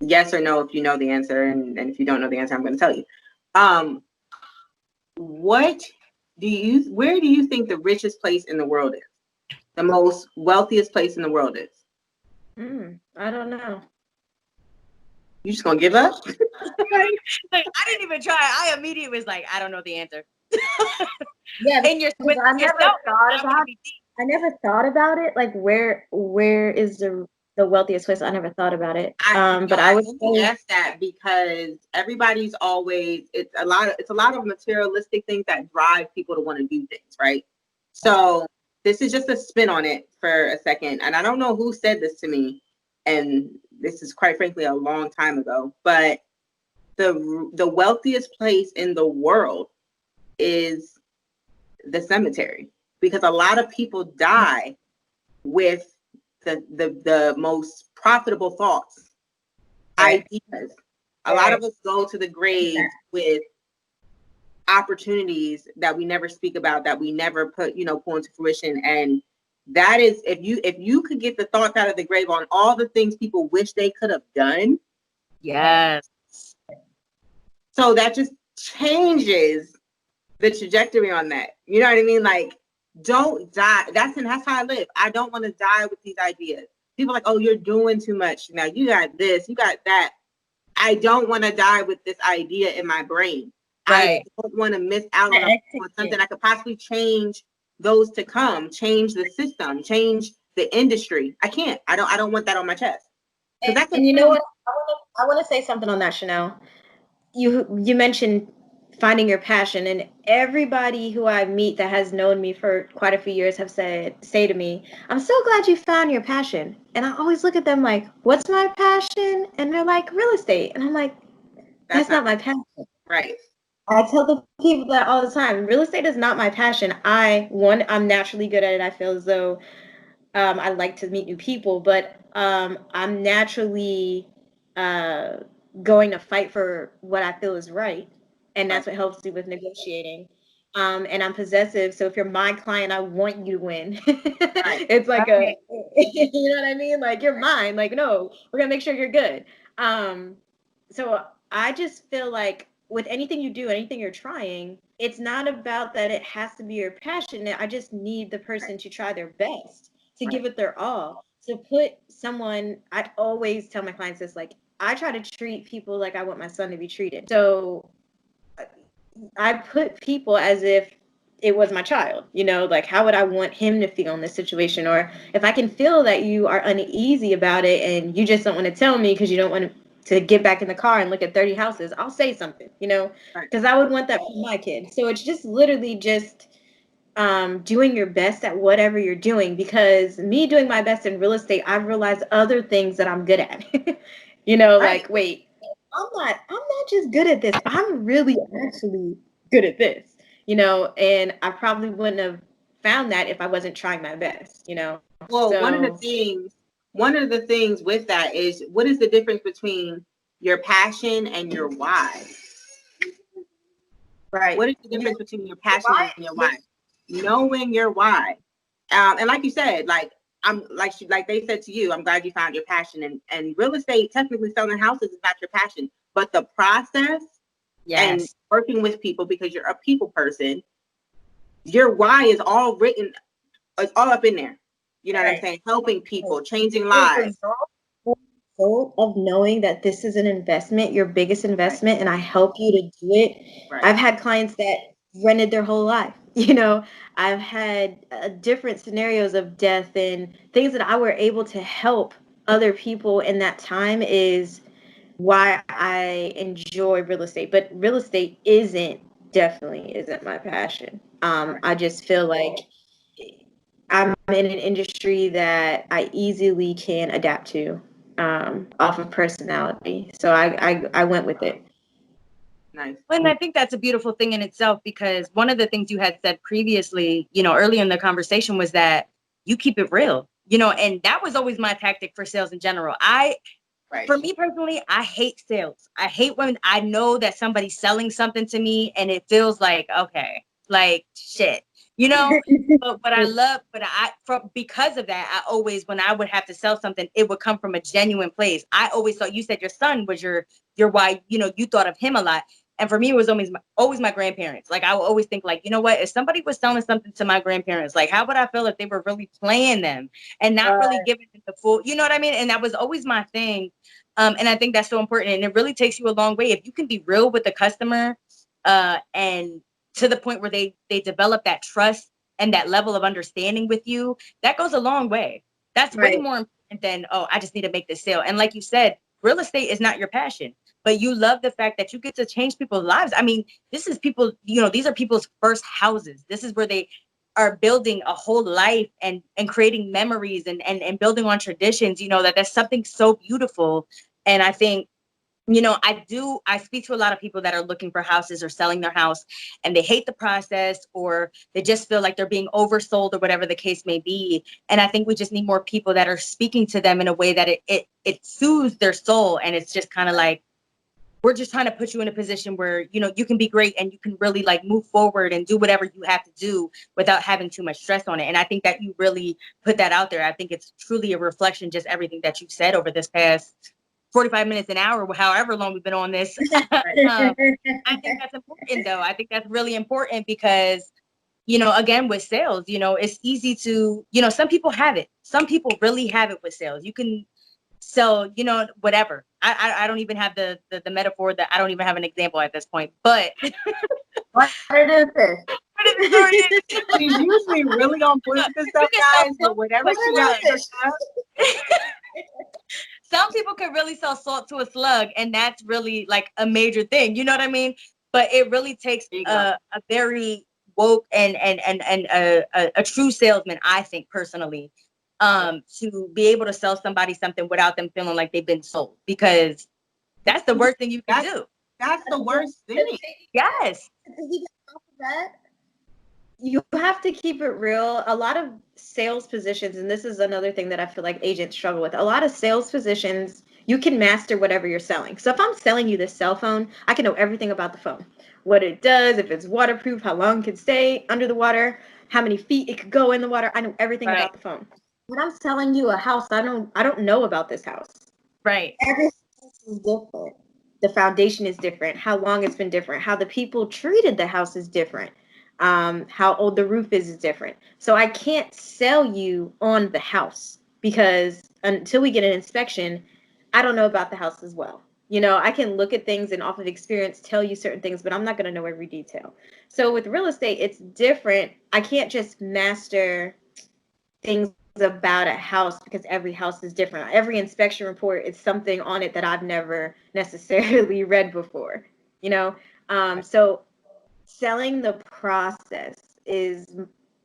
yes or no if you know the answer, and if you don't know the answer, I'm going to tell you. Where do you think the richest place in the world is? The most wealthiest place in the world is? I don't know. You just gonna give up? Like, I didn't even try. I immediately was like, I don't know the answer. Yeah, and I never thought about it. Like, where is the wealthiest place? I never thought about it. But I would ask that because everybody's always it's a lot of materialistic things that drive people to want to do things, right? So this is just a spin on it for a second, and I don't know who said this to me, and this is quite frankly a long time ago, but the wealthiest place in the world is the cemetery, because a lot of people die with the most profitable thoughts, ideas. A lot of us go to the grave with opportunities that we never speak about, that we never pull into fruition. And that is, if you could get the thoughts out of the grave on all the things people wish they could have done. Yes. So that just changes the trajectory on that. You know what I mean? Like, don't die. That's how I live. I don't want to die with these ideas. People are like, oh, you're doing too much. Now you got this, you got that. I don't want to die with this idea in my brain. Right. I don't want to miss out on something I could possibly change those to come, change the system, change the industry. I can't. I don't want that on my chest. And you know what? I want to say something on that, Chynel. You mentioned finding your passion, and everybody who I meet that has known me for quite a few years have say to me, I'm so glad you found your passion. And I always look at them like, what's my passion? And they're like, real estate. And I'm like, that's not my passion. Right. I tell the people that all the time. Real estate is not my passion. I'm naturally good at it. I feel as though I like to meet new people, but I'm naturally going to fight for what I feel is right. And that's what helps me with negotiating. And I'm possessive. So if you're my client, I want you to win. It's like you know what I mean? Like, you're mine. Like, no, we're going to make sure you're good. So I just feel like with anything you do, anything you're trying, it's not about that it has to be your passion. I just need the person to try their best, to give it their all. So I'd always tell my clients this, like, I try to treat people like I want my son to be treated. So I put people as if it was my child, you know, like how would I want him to feel in this situation? Or if I can feel that you are uneasy about it and you just don't want to tell me because you don't want to get back in the car and look at 30 houses, I'll say something, you know, because I would want that for my kid. So it's just literally just doing your best at whatever you're doing, because me doing my best in real estate, I've realized other things that I'm good at. You know, like, wait, I'm not just good at this. I'm really actually good at this, you know, and I probably wouldn't have found that if I wasn't trying my best, you know. Well, So one of the things with that is, what is the difference between your passion and your why? right. What is the difference between your passion and your why? Knowing your why. And like you said, like like they said to you, I'm glad you found your passion. And real estate, technically selling houses is not your passion, but the process and working with people, because you're a people person, your why is all written, it's all up in there. You know what I'm saying? Helping people, changing lives. Of knowing that this is an investment, your biggest investment, and I help you to do it. I've had clients that rented their whole life. You know, I've had different scenarios of death and things that I were able to help other people in that time is why I enjoy real estate. But real estate definitely isn't my passion. I just feel like I'm in an industry that I easily can adapt to off of personality. So I went with it. Nice. And I think that's a beautiful thing in itself, because one of the things you had said previously, you know, earlier in the conversation, was that you keep it real, you know, and that was always my tactic for sales in general. For me personally, I hate sales. I hate when I know that somebody's selling something to me and it feels like, okay, like shit, you know. But what I love, because of that, I always, when I would have to sell something, it would come from a genuine place. I always thought, you said your son was your why, you know, you thought of him a lot. And for me, it was always my grandparents. Like, I would always think, like, you know what, if somebody was selling something to my grandparents, like, how would I feel if they were really playing them and not really giving them the full, you know what I mean? And that was always my thing. And I think that's so important. And it really takes you a long way. If you can be real with the customer and to the point where they develop that trust and that level of understanding with you, that goes a long way. That's way more important than, oh, I just need to make this sale. And like you said, real estate is not your passion, but you love the fact that you get to change people's lives. I mean, this is people, you know, these are people's first houses. This is where they are building a whole life and creating memories and building on traditions, you know, that's something so beautiful. And I think, you know, I speak to a lot of people that are looking for houses or selling their house, and they hate the process, or they just feel like they're being oversold, or whatever the case may be. And I think we just need more people that are speaking to them in a way that it soothes their soul. And it's just kind of like, we're just trying to put you in a position where, you know, you can be great and you can really like move forward and do whatever you have to do without having too much stress on it. And I think that you really put that out there. I think it's truly a reflection, just everything that you've said over this past 45 minutes, an hour, however long we've been on this. I think that's important, though. I think that's really important because, you know, again, with sales, you know, it's easy to, you know, some people have it. Some people really have it with sales. You can sell, you know, whatever. I don't even have the metaphor, that I don't even have an example at this point, but What it is. She's usually really on point with this stuff, guys, but whatever she got for stuff. Some people can really sell salt to a slug, and that's really like a major thing. You know what I mean? But it really takes a very woke and a true salesman, I think personally, to be able to sell somebody something without them feeling like they've been sold, because that's the worst thing you can do. That's the worst thing. Yes. You have to keep it real. A lot of sales positions, and this is another thing that I feel like agents struggle with. A lot of sales positions, you can master whatever you're selling. So if I'm selling you this cell phone, I can know everything about the phone, what it does, if it's waterproof, how long it can stay under the water, how many feet it could go in the water. I know everything about the phone. When I'm selling you a house, I don't know about this house. Right. Every house is different. The foundation is different. How long it's been different. How the people treated the house is different. How old the roof is different. So I can't sell you on the house, because until we get an inspection, I don't know about the house as well. You know, I can look at things and off of experience tell you certain things, but I'm not going to know every detail. So with real estate, it's different. I can't just master things about a house because every house is different. Every inspection report is something on it that I've never necessarily read before, you know? So selling the process is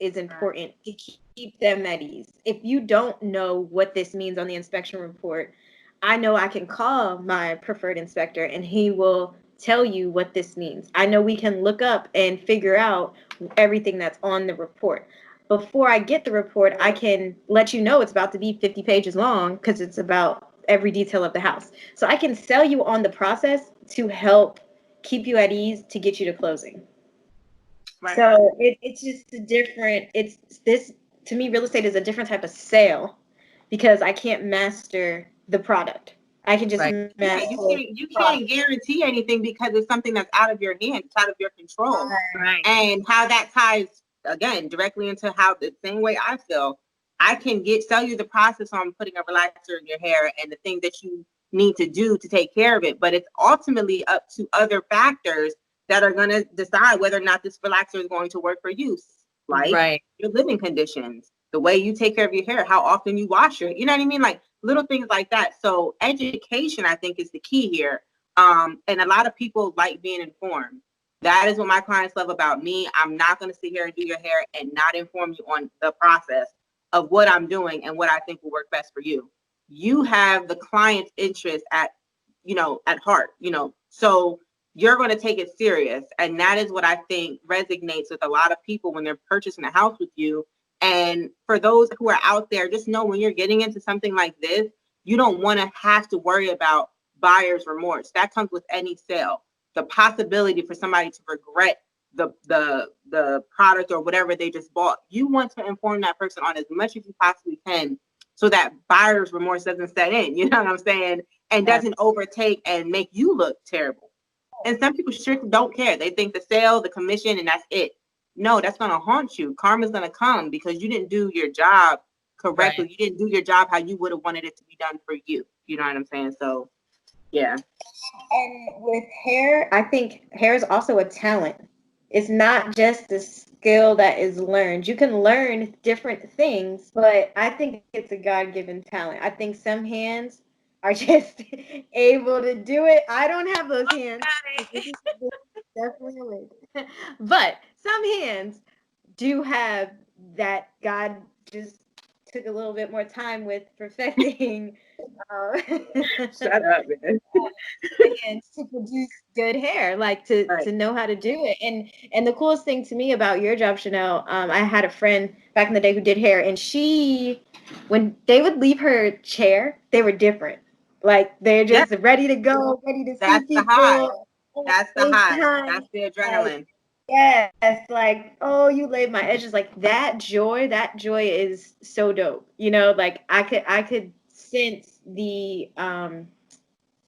important to keep them at ease. If you don't know what this means on the inspection report, I know I can call my preferred inspector and he will tell you what this means. I know we can look up and figure out everything that's on the report. Before I get the report, I can let you know it's about to be 50 pages long because it's about every detail of the house. So I can sell you on the process to help keep you at ease to get you to closing. Right. So it's just a different, it's this, to me, real estate is a different type of sale because I can't master the product. I can just master. Yeah, you can't guarantee anything because it's something that's out of your hands, it's out of your control. Right. And how that ties, again, directly into how the same way I feel. I can sell you the process on putting a relaxer in your hair and the things that you need to do to take care of it. But it's ultimately up to other factors that are going to decide whether or not this relaxer is going to work for you, like your living conditions, the way you take care of your hair, how often you wash your, you know what I mean? Like little things like that. So education, I think, is the key here. And a lot of people like being informed. That is what my clients love about me. I'm not going to sit here and do your hair and not inform you on the process of what I'm doing and what I think will work best for you. You have the client's interest at heart, so you're going to take it serious. And that is what I think resonates with a lot of people when they're purchasing a house with you. And for those who are out there, just know when you're getting into something like this, you don't want to have to worry about buyer's remorse. That comes with any sale. The possibility for somebody to regret the product or whatever they just bought. You want to inform that person on as much as you possibly can so that buyer's remorse doesn't set in, you know what I'm saying? And doesn't overtake and make you look terrible. And some people strictly don't care. They think the sale, the commission, and that's it. No, that's going to haunt you. Karma's going to come because you didn't do your job correctly. Right. You didn't do your job how you would have wanted it to be done for you. You know what I'm saying? So, yeah. And with hair, I think hair is also a talent. It's not just a skill that is learned. You can learn different things, but I think it's a God-given talent. I think some hands are just able to do it. I don't have those hands. This is definitely a wig. But some hands do have that God just took a little bit more time with perfecting. Shut up, man. And to produce good hair, like to know how to do it. And the coolest thing to me about your job, Chynel, I had a friend back in the day who did hair, and when they would leave her chair, they were different. Like they're just ready to go, ready to see people. That's the high. That's the adrenaline. Yes, like, oh, you laid my edges. Like that joy is so dope. You know, like I could sense the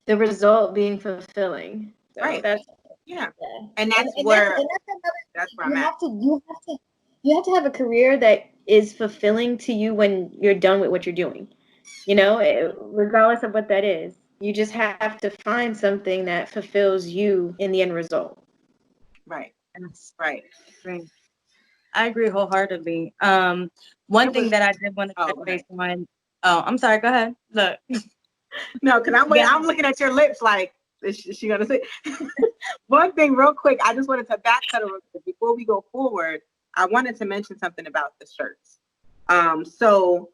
result being fulfilling. So right. That's and that's where I'm at. You have to have a career that is fulfilling to you when you're done with what you're doing. You know, regardless of what that is, you just have to find something that fulfills you in the end result. Right. Right. I agree wholeheartedly. One thing that I did want to touch base on. Oh, I'm sorry. Go ahead. Look. No, because I'm looking at your lips like, is she gonna say? One thing real quick, I just wanted to backpedal real quick. Before we go forward, I wanted to mention something about the shirts. So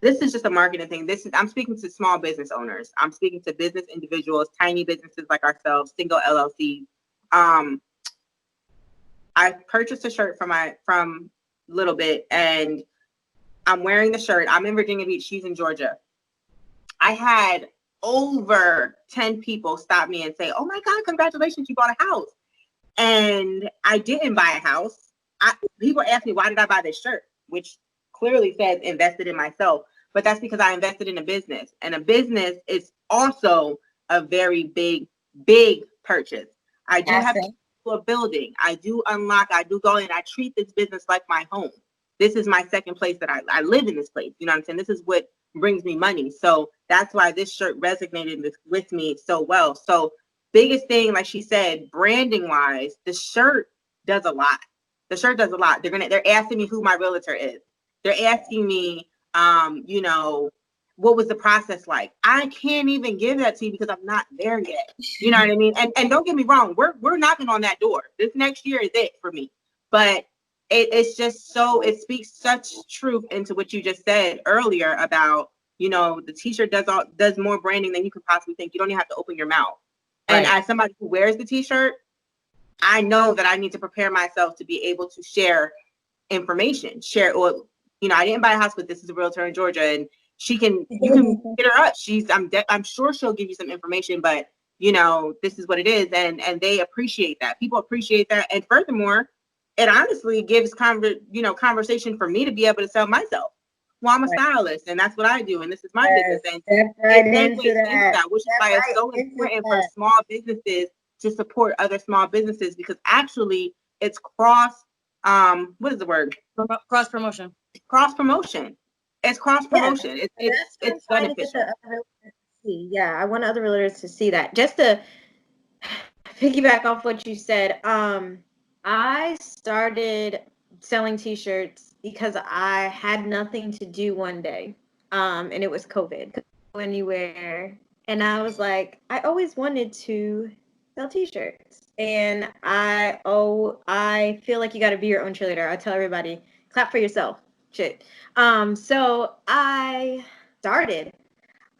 this is just a marketing thing. I'm speaking to small business owners. I'm speaking to business individuals, tiny businesses like ourselves, single LLCs. I purchased a shirt from Little Bit, and I'm wearing the shirt. I'm in Virginia Beach. She's in Georgia. I had over 10 people stop me and say, "Oh my God, congratulations, you bought a house." And I didn't buy a house. People ask me, why did I buy this shirt? Which clearly says invested in myself. But that's because I invested in a business. And a business is also a very big, big purchase. I do have a building. I do unlock. I do go in. I treat this business like my home. This is my second place that I live in this place. You know what I'm saying? This is what brings me money. So that's why this shirt resonated with me so well. So biggest thing, like she said, branding wise, the shirt does a lot. The shirt does a lot. They're asking me who my realtor is. They're asking me, you know, what was the process like? I can't even give that to you because I'm not there yet. You know what I mean? And don't get me wrong, we're knocking on that door. This next year is it for me. But it's just so, it speaks such truth into what you just said earlier about, you know, the t-shirt does more branding than you could possibly think. You don't even have to open your mouth. And Right. as somebody who wears the t-shirt, I know that I need to prepare myself to be able to share information, or, you know, I didn't buy a house, but this is a realtor in Georgia, and you can hit her up. I'm sure she'll give you some information, but you know, this is what it is. And they appreciate that. People appreciate that. And furthermore, it honestly gives conversation for me to be able to sell myself. Well, I'm a stylist and that's what I do. And this is my business. And right it into segues into that. that, which is why it's so important for small businesses to support other small businesses, because actually it's what is the word? Cross promotion. Cross promotion. It's cross promotion. It's beneficial. Yeah, I want other realtors to see that. Just to piggyback off what you said, I started selling t-shirts because I had nothing to do one day, and it was COVID. Couldn't go anywhere, and I was like, I always wanted to sell t-shirts, and I feel like you got to be your own cheerleader. I tell everybody, clap for yourself. Shit. So I started.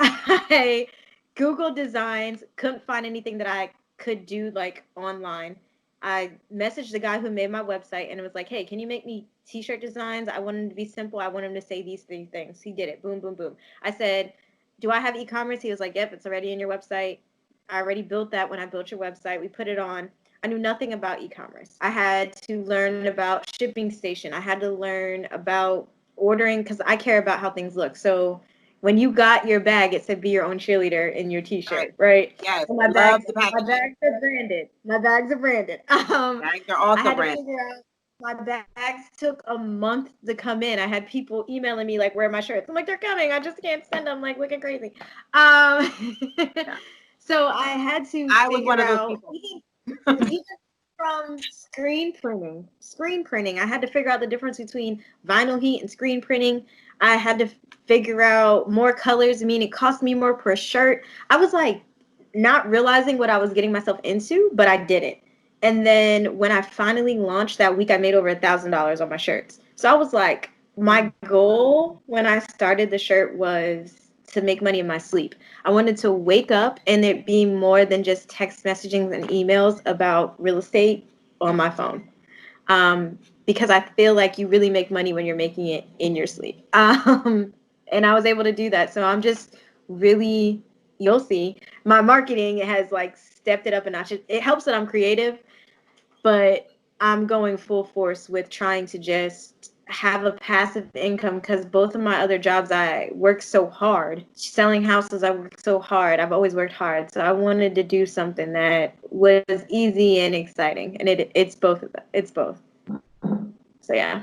I Googled designs, couldn't find anything that I could do like online. I messaged the guy who made my website and it was like, hey, can you make me t-shirt designs? I want them to be simple. I want them to say these three things. He did it. Boom, boom, boom. I said, do I have e-commerce? He was like, yep, it's already in your website. I already built that when I built your website. We put it on. I knew nothing about e-commerce. I had to learn about shipping station. I had to learn about ordering because I care about how things look. So when you got your bag, it said "Be your own cheerleader" in your T-shirt, right? Yes, And I love the my packaging. bags are branded. My bags are branded. Bags are I also had to branded. figure out. My bags took a month to come in. I had people emailing me like, "Where are my shirts?" I'm like, "They're coming. I just can't send them." Like looking crazy. Yeah. So I had to I was one figure of those out people. even from screen printing. I had to figure out the difference between vinyl heat and screen printing. I had to figure out more colors. I mean, it cost me more per shirt. I was like not realizing what I was getting myself into, but I did it. And then when I finally launched that week, I made over $1,000 on my shirts. So I was like, my goal when I started the shirt was to make money in my sleep. I wanted to wake up and it be more than just text messaging and emails about real estate on my phone. Because I feel like you really make money when you're making it in your sleep. And I was able to do that. So I'm just really, you'll see, my marketing has like stepped it up a notch. It helps that I'm creative, but I'm going full force with trying to just have a passive income because both of my other jobs, I work so hard. Selling houses, I work so hard. I've always worked hard. So I wanted to do something that was easy and exciting. And it's both of that. It's both. So yeah.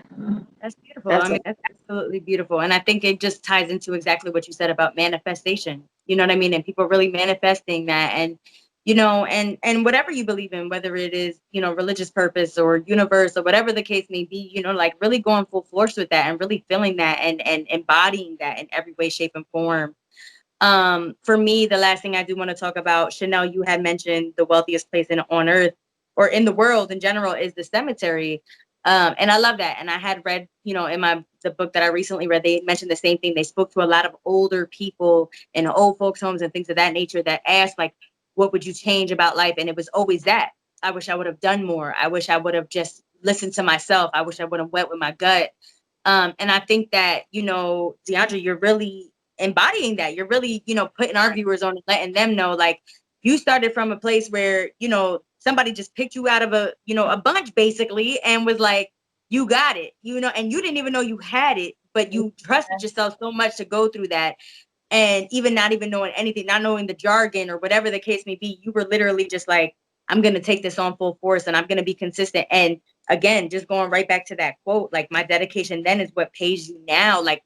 That's beautiful. I mean, that's absolutely beautiful. And I think it just ties into exactly what you said about manifestation. You know what I mean? And people really manifesting that. And, you know, and whatever you believe in, whether it is, you know, religious purpose or universe or whatever the case may be, you know, like really going full force with that and really feeling that and embodying that in every way, shape, and form. For me, the last thing I do want to talk about, Chynel, you had mentioned the wealthiest place on earth or in the world in general is the cemetery. And I love that. And I had read, you know, in the book that I recently read, they mentioned the same thing. They spoke to a lot of older people in old folks' homes and things of that nature that asked, like, what would you change about life? And it was always that. I wish I would have done more. I wish I would have just listened to myself. I wish I would have went with my gut. And I think that, you know, Diyandra, you're really embodying that. You're really, you know, putting our viewers on and letting them know, like, you started from a place where, you know, somebody just picked you out of a bunch basically and was like, you got it, you know, and you didn't even know you had it, but you trusted yourself so much to go through that. And even not even knowing anything, not knowing the jargon or whatever the case may be, you were literally just like, I'm going to take this on full force and I'm going to be consistent. And again, just going right back to that quote, like my dedication then is what pays you now. Like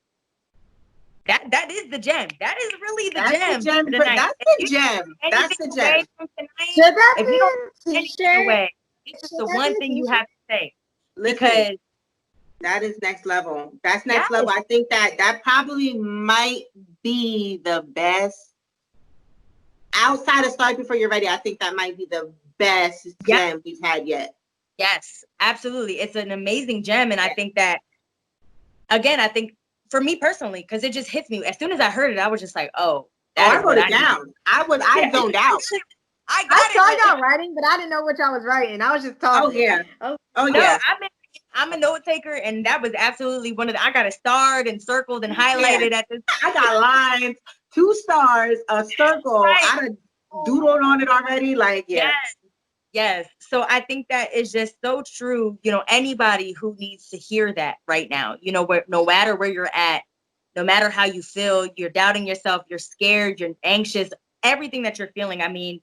That is the gem. That is really the That's gem. the gem. For the But night. that's If the you don't gem. take That's anything the gem. away from tonight, Should that if you don't be a take anything t-shirt? away, it's Should the that one be a thing you t-shirt? have to say. Listen, Because that is next level. That's next yes, level. I think that probably might be the best outside of Start Before You're Ready. I think that might be the best yes, gem we've had yet. yes, absolutely. It's an amazing gem. And I think that, again, I think for me personally, because it just hits me. As soon as I heard it, I was just like, oh, that I is wrote what it I need. down. I zoned out. I got I it. saw But y'all writing, but I didn't know what y'all was writing. I was just talking. Oh yeah. Oh, Oh no, yeah. I'm a note taker, and that was absolutely one of the. I got it starred and circled and highlighted at this. I got lines, 2 stars, a circle. Right. I done doodled on it already. Like, yeah. Yes. Yes. So I think that is just so true. You know, anybody who needs to hear that right now, you know, where no matter where you're at, no matter how you feel, you're doubting yourself, you're scared, you're anxious, everything that you're feeling. I mean,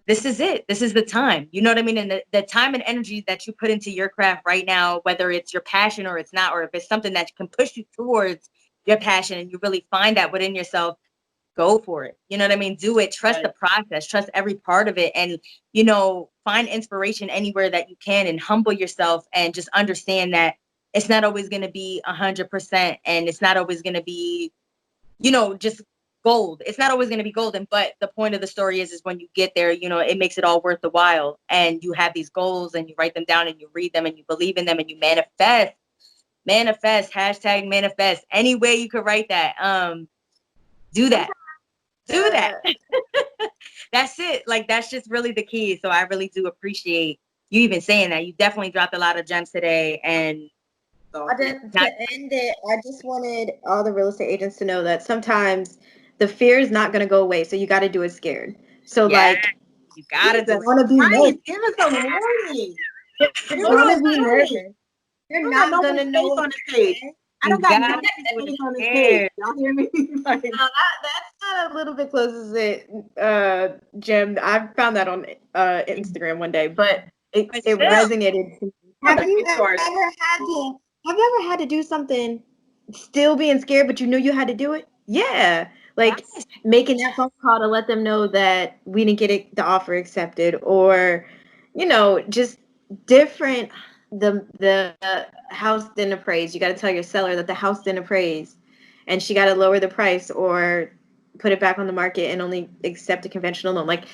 this is it. This is the time. You know what I mean? And the time and energy that you put into your craft right now, whether it's your passion or it's not, or if it's something that can push you towards your passion and you really find that within yourself, go for it. You know what I mean? Do it. Trust the process. Trust every part of it. And, you know, find inspiration anywhere that you can and humble yourself and just understand that it's not always going to be 100% and it's not always going to be, you know, just gold. It's not always going to be golden, but the point of the story is when you get there, you know, it makes it all worth the while. And you have these goals and you write them down and you read them and you believe in them and you manifest, hashtag manifest, any way you could write that. Do that. Do that. That's it. Like, that's just really the key. So I really do appreciate you even saying that. You definitely dropped a lot of gems today. And to end it, I just wanted all the real estate agents to know that sometimes the fear is not going to go away. So you got to do it scared. So like, you gotta do it. Want to be nervous. Give us a warning. You're going to be nervous. You're not going to know on the stage. I don't got no face on the stage. Y'all hear me? Like, that's not a little bit close as it, Jim. I found that on Instagram one day, but it resonated. Have you ever had to do something still being scared, but you knew you had to do it? Yeah. Like making that phone call to let them know that we didn't get the offer accepted, or, you know, just different. The house didn't appraise. You got to tell your seller that the house didn't appraise, and she got to lower the price or put it back on the market and only accept a conventional loan. Like,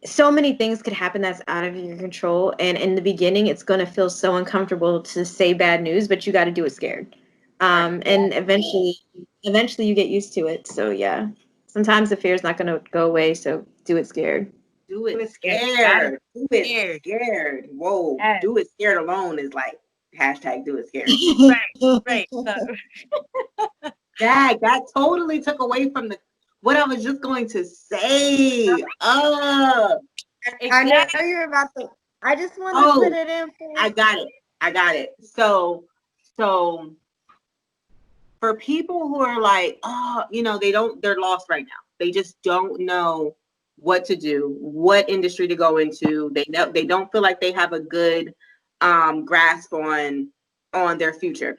so many things could happen that's out of your control. And in the beginning, it's going to feel so uncomfortable to say bad news, but you got to do it scared. And eventually you get used to it. So yeah, sometimes the fear is not going to go away. So do it scared. Do it scared. Do it scared. Whoa. Do it scared alone is like hashtag do it scared. Right. That totally took away from what I was just going to say. I know you're about to. I just want to put it in. I got it. So for people who are like, oh, you know, they're lost right now. They just don't know what to do, what industry to go into. They don't feel like they have a good grasp on their future.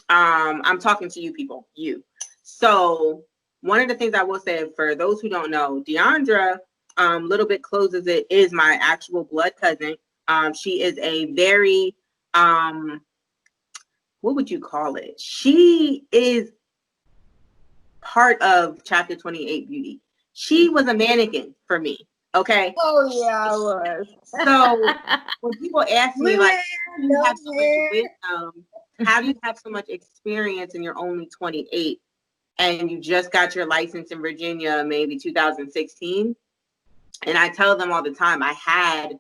I'm talking to you people, So one of the things I will say, for those who don't know, Diyandra, Little Bit Closes It, is my actual blood cousin. She is a very, what would you call it? She is part of Chapter 28 Beauty. She was a mannequin for me. Okay. Oh yeah, I was. So when people ask me like, how do you have so much experience and you're only 28 and you just got your license in Virginia, maybe 2016? And I tell them all the time, I had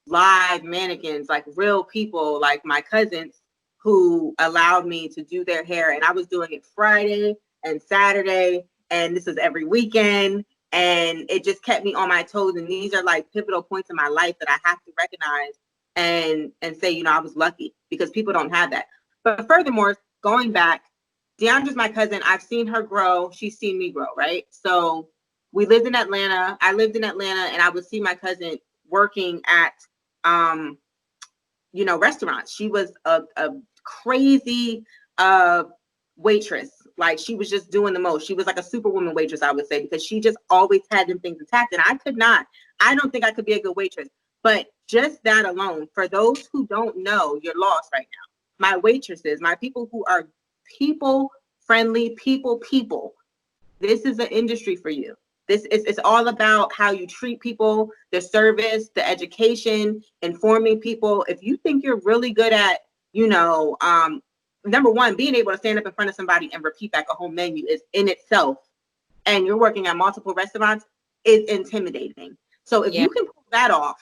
live mannequins, like real people, like my cousins, who allowed me to do their hair. And I was doing it Friday and Saturday, and this was every weekend. And it just kept me on my toes. And these are like pivotal points in my life that I have to recognize and say, you know, I was lucky, because people don't have that. But furthermore, going back, Diyandra's my cousin. I've seen her grow. She's seen me grow, right? So we lived in Atlanta. I lived in Atlanta, and I would see my cousin working at, you know, restaurants. She was a crazy waitress. Like she was just doing the most. She was like a superwoman waitress, I would say, because she just always had them things intact. And I don't think I could be a good waitress. But just that alone, for those who don't know, you're lost right now. My waitresses, my people who are people friendly, people, this is an industry for you. It's all about how you treat people, the service, the education, informing people. If you think you're really good at, number one, being able to stand up in front of somebody and repeat back a whole menu is in itself, and you're working at multiple restaurants, is intimidating. So if you can pull that off,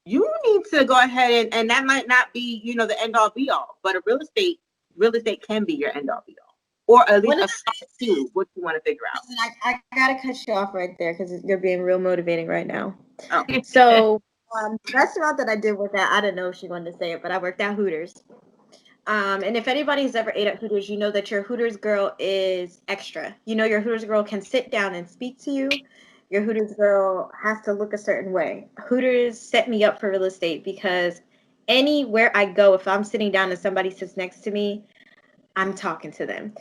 you need to go ahead and that might not be, the end all be all, but real estate can be your end all be all. Or at least a start to what you want to figure out. I gotta cut you off right there because you're being real motivating right now. Oh. So, the restaurant that I did work at, I don't know if she wanted to say it, but I worked at Hooters. And if anybody's ever ate at Hooters, you know that your Hooters girl is extra. Your Hooters girl can sit down and speak to you. Your Hooters girl has to look a certain way. Hooters set me up for real estate because anywhere I go, if I'm sitting down and somebody sits next to me, I'm talking to them.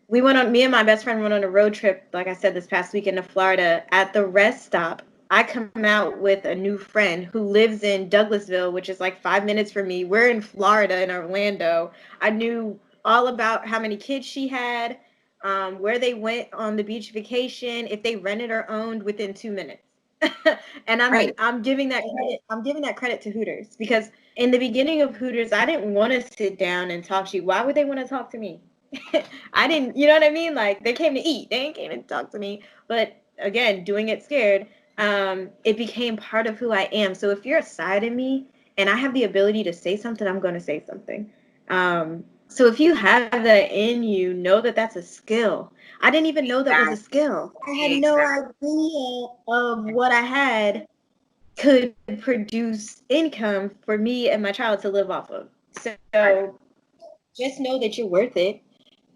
Me and my best friend went on a road trip, like I said, this past weekend to Florida. At the rest stop, I come out with a new friend who lives in Douglasville, which is like 5 minutes from me. We're in Florida, in Orlando. I knew all about how many kids she had, where they went on the beach vacation, if they rented or owned within 2 minutes. And I'm giving that credit. I'm giving that credit to Hooters because in the beginning of Hooters, I didn't want to sit down and talk to you. Why would they want to talk to me? I didn't, you know what I mean? Like they came to eat, they came to talk to me. But again, doing it scared, it became part of who I am. So if you're a side of me and I have the ability to say something, I'm going to say something. So if you have that in you, know that that's a skill. I didn't even know that was a skill. I had no idea of what I had could produce income for me and my child to live off of. So just know that you're worth it.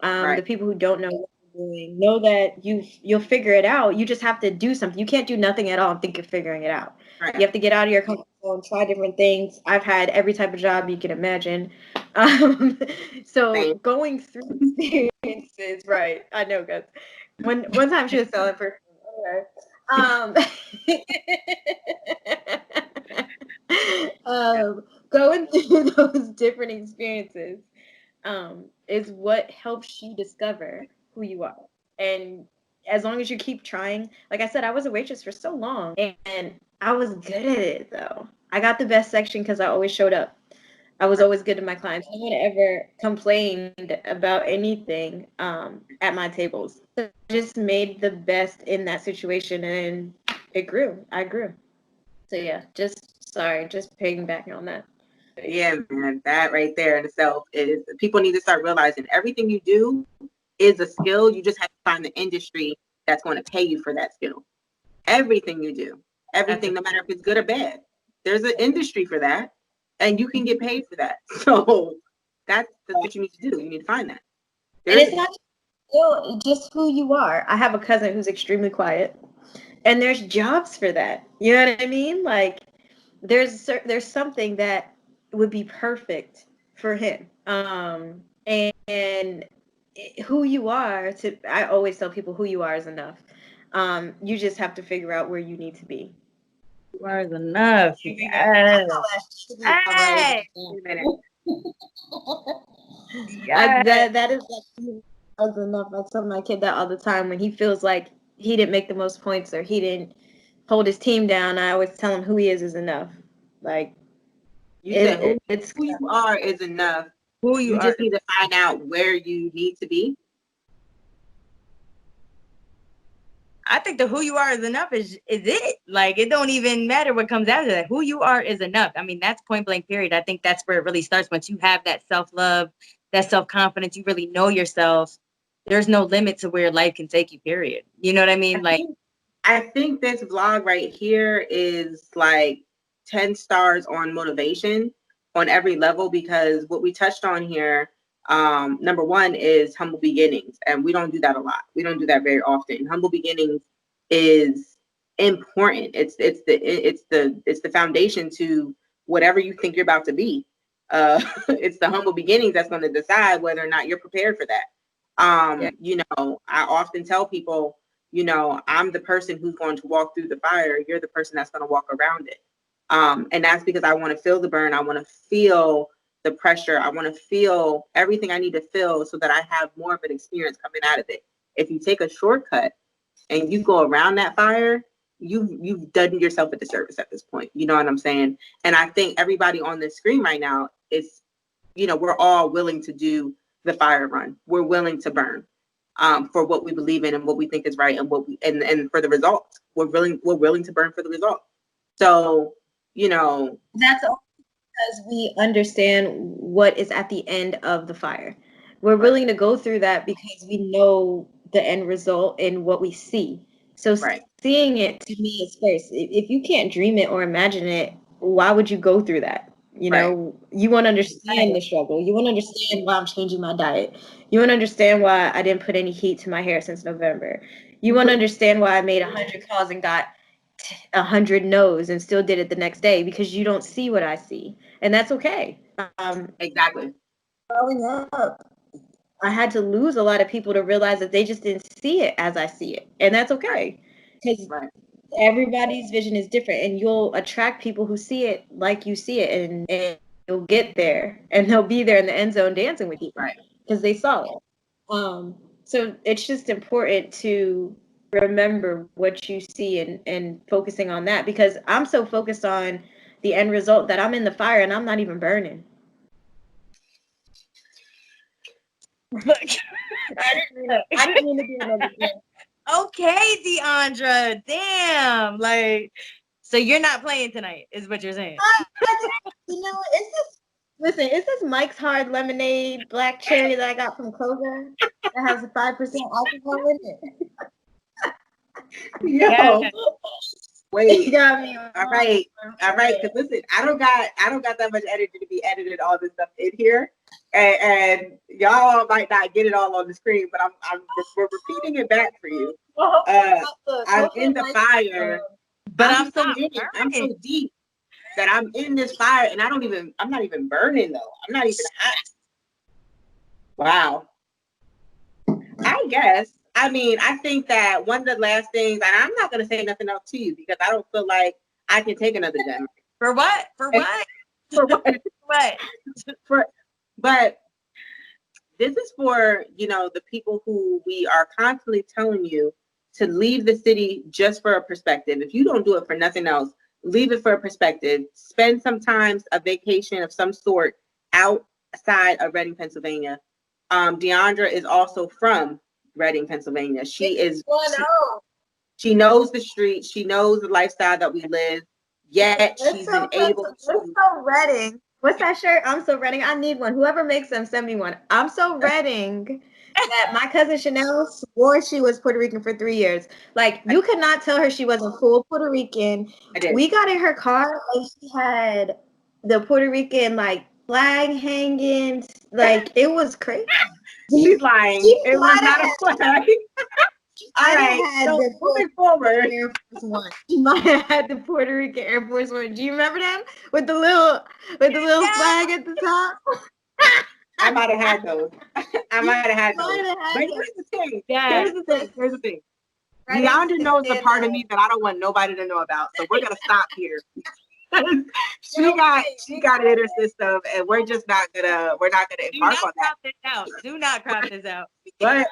The people who don't know what you're doing, know that you'll figure it out. You just have to do something. You can't do nothing at all and think you're figuring it out. Right. You have to get out of your comfort zone, try different things. I've had every type of job you can imagine. So going through experiences, right? I know, guys. One time she was selling for. Going through those different experiences is what helps you discover who you are. And as long as you keep trying, like I said, I was a waitress for so long and I was good at it though. I got the best section because I always showed up. I was always good to my clients. No one ever complained about anything at my tables. So I just made the best in that situation and it grew. I grew. So yeah, just piggybacking on that. Yeah, man, that right there in itself is people need to start realizing everything you do is a skill. You just have to find the industry that's going to pay you for that skill. Everything you do, everything, no matter if it's good or bad, there's an industry for that and you can get paid for that. So that's what you need to do. You need to find that. And it's not just who you are. I have a cousin who's extremely quiet and there's jobs for that. You know what I mean? Like there's something that would be perfect for him. And who you are I always tell people who you are is enough. You just have to figure out where you need to be. Who are is enough. Yes. Hey. That is enough. I tell my kid that all the time when he feels like he didn't make the most points or he didn't hold his team down. I always tell him who he is enough. Like it's who you are is enough. Who you just need to find out where you need to be. I think the who you are is enough is it. Like it don't even matter what comes after that. Who you are is enough. I mean, that's point blank period. I think that's where it really starts. Once you have that self-love, that self-confidence, you really know yourself. There's no limit to where life can take you, period. You know what I mean? I think this vlog right here is like 10 stars on motivation on every level, because what we touched on here, number one is humble beginnings, and we don't do that a lot. We don't do that very often. Humble beginnings is important. It's the foundation to whatever you think you're about to be. It's the humble beginnings that's going to decide whether or not you're prepared for that. You know, I often tell people, you know, I'm the person who's going to walk through the fire. You're the person that's going to walk around it. And that's because I want to feel the burn. I want to feel the pressure. I want to feel everything I need to feel so that I have more of an experience coming out of it. If you take a shortcut and you go around that fire, you've done yourself a disservice at this point. You know what I'm saying? And I think everybody on this screen right now is, you know, we're all willing to do the fire run. We're willing to burn for what we believe in and what we think is right, and what we and for the results. We're willing to burn for the result. So, you know, that's all because we understand what is at the end of the fire. We're willing to go through that because we know the end result and what we see. So seeing it to me is first. If you can't dream it or imagine it, why would you go through that? You know, you want to understand the struggle. You want to understand why I'm changing my diet. You want to understand why I didn't put any heat to my hair since November. You want to understand why I made 100 calls and got 100 no's and still did it the next day, because you don't see what I see. And that's okay. Exactly. Growing up, I had to lose a lot of people to realize that they just didn't see it as I see it. And that's okay. Because everybody's vision is different, and you'll attract people who see it like you see it, and you'll get there, and they'll be there in the end zone dancing with you because they saw it. So it's just important to remember what you see and focusing on that, because I'm so focused on the end result that I'm in the fire and I'm not even burning. I didn't mean to do another thing. Okay, Diyandra. Damn. Like, so you're not playing tonight, is what you're saying. You know, it's this Mike's Hard Lemonade Black Cherry that I got from Kroger that has 5% alcohol in it. Yo. Wait. You got me. All right. Because listen, I don't got that much energy to be editing all this stuff in here. And y'all might not get it all on the screen, but we're repeating it back for you. I'm in the fire, but I'm so deep that I'm in this fire, and I'm not even burning though. I'm not even hot. Wow. I guess. I mean, I think that one of the last things, and I'm not going to say nothing else to you because I don't feel like I can take another gem. For what? For what? For what? What? But this is for, you know, the people who we are constantly telling you to leave the city just for a perspective. If you don't do it for nothing else, leave it for a perspective. Spend sometimes a vacation of some sort outside of Reading, Pennsylvania. Diyandra is also from Reading, Pennsylvania. She knows the streets. She knows the lifestyle that we live. Yet she's been able to. We're so Reading. What's that shirt? I'm so Reading. I need one. Whoever makes them, send me one. I'm so Reading that my cousin Chynel swore she was Puerto Rican for 3 years. Like, you could not tell her she wasn't full Puerto Rican. We got in her car and she had the Puerto Rican like flag hanging. Like, it was crazy. She's lying. It was not a flag. All right, so moving forward. Air Force One. She might have had the Puerto Rican Air Force One. Do you remember them with the little flag at the top? I might have had those. But here's the thing. Here's the thing. Diyandra knows the part of me that I don't want nobody to know about. So we're gonna stop here. she got it in her system, and we're not gonna embark on that. Do not crop this out. But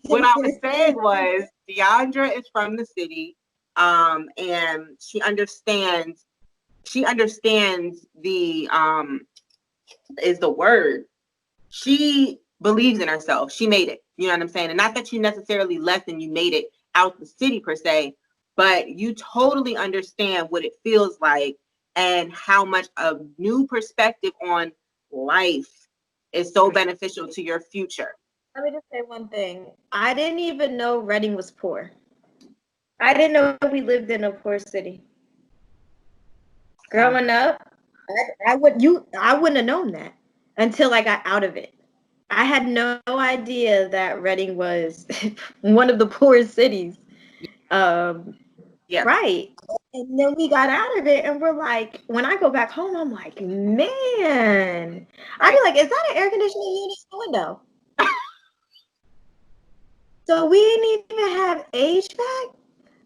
what I was saying was Diyandra is from the city, and she understands the is the word. She believes in herself. She made it. You know what I'm saying? And not that you necessarily left and you made it out the city per se, but you totally understand what it feels like and how much a new perspective on life is so beneficial to your future. Let me just say one thing. I didn't even know Reading was poor. I didn't know we lived in a poor city. Growing up, I wouldn't have known that until I got out of it. I had no idea that Reading was one of the poorest cities. Right. And then we got out of it, and we're like, when I go back home, I'm like, man. I'd be like, is that an air conditioning unit in the window? So we didn't even have HVAC.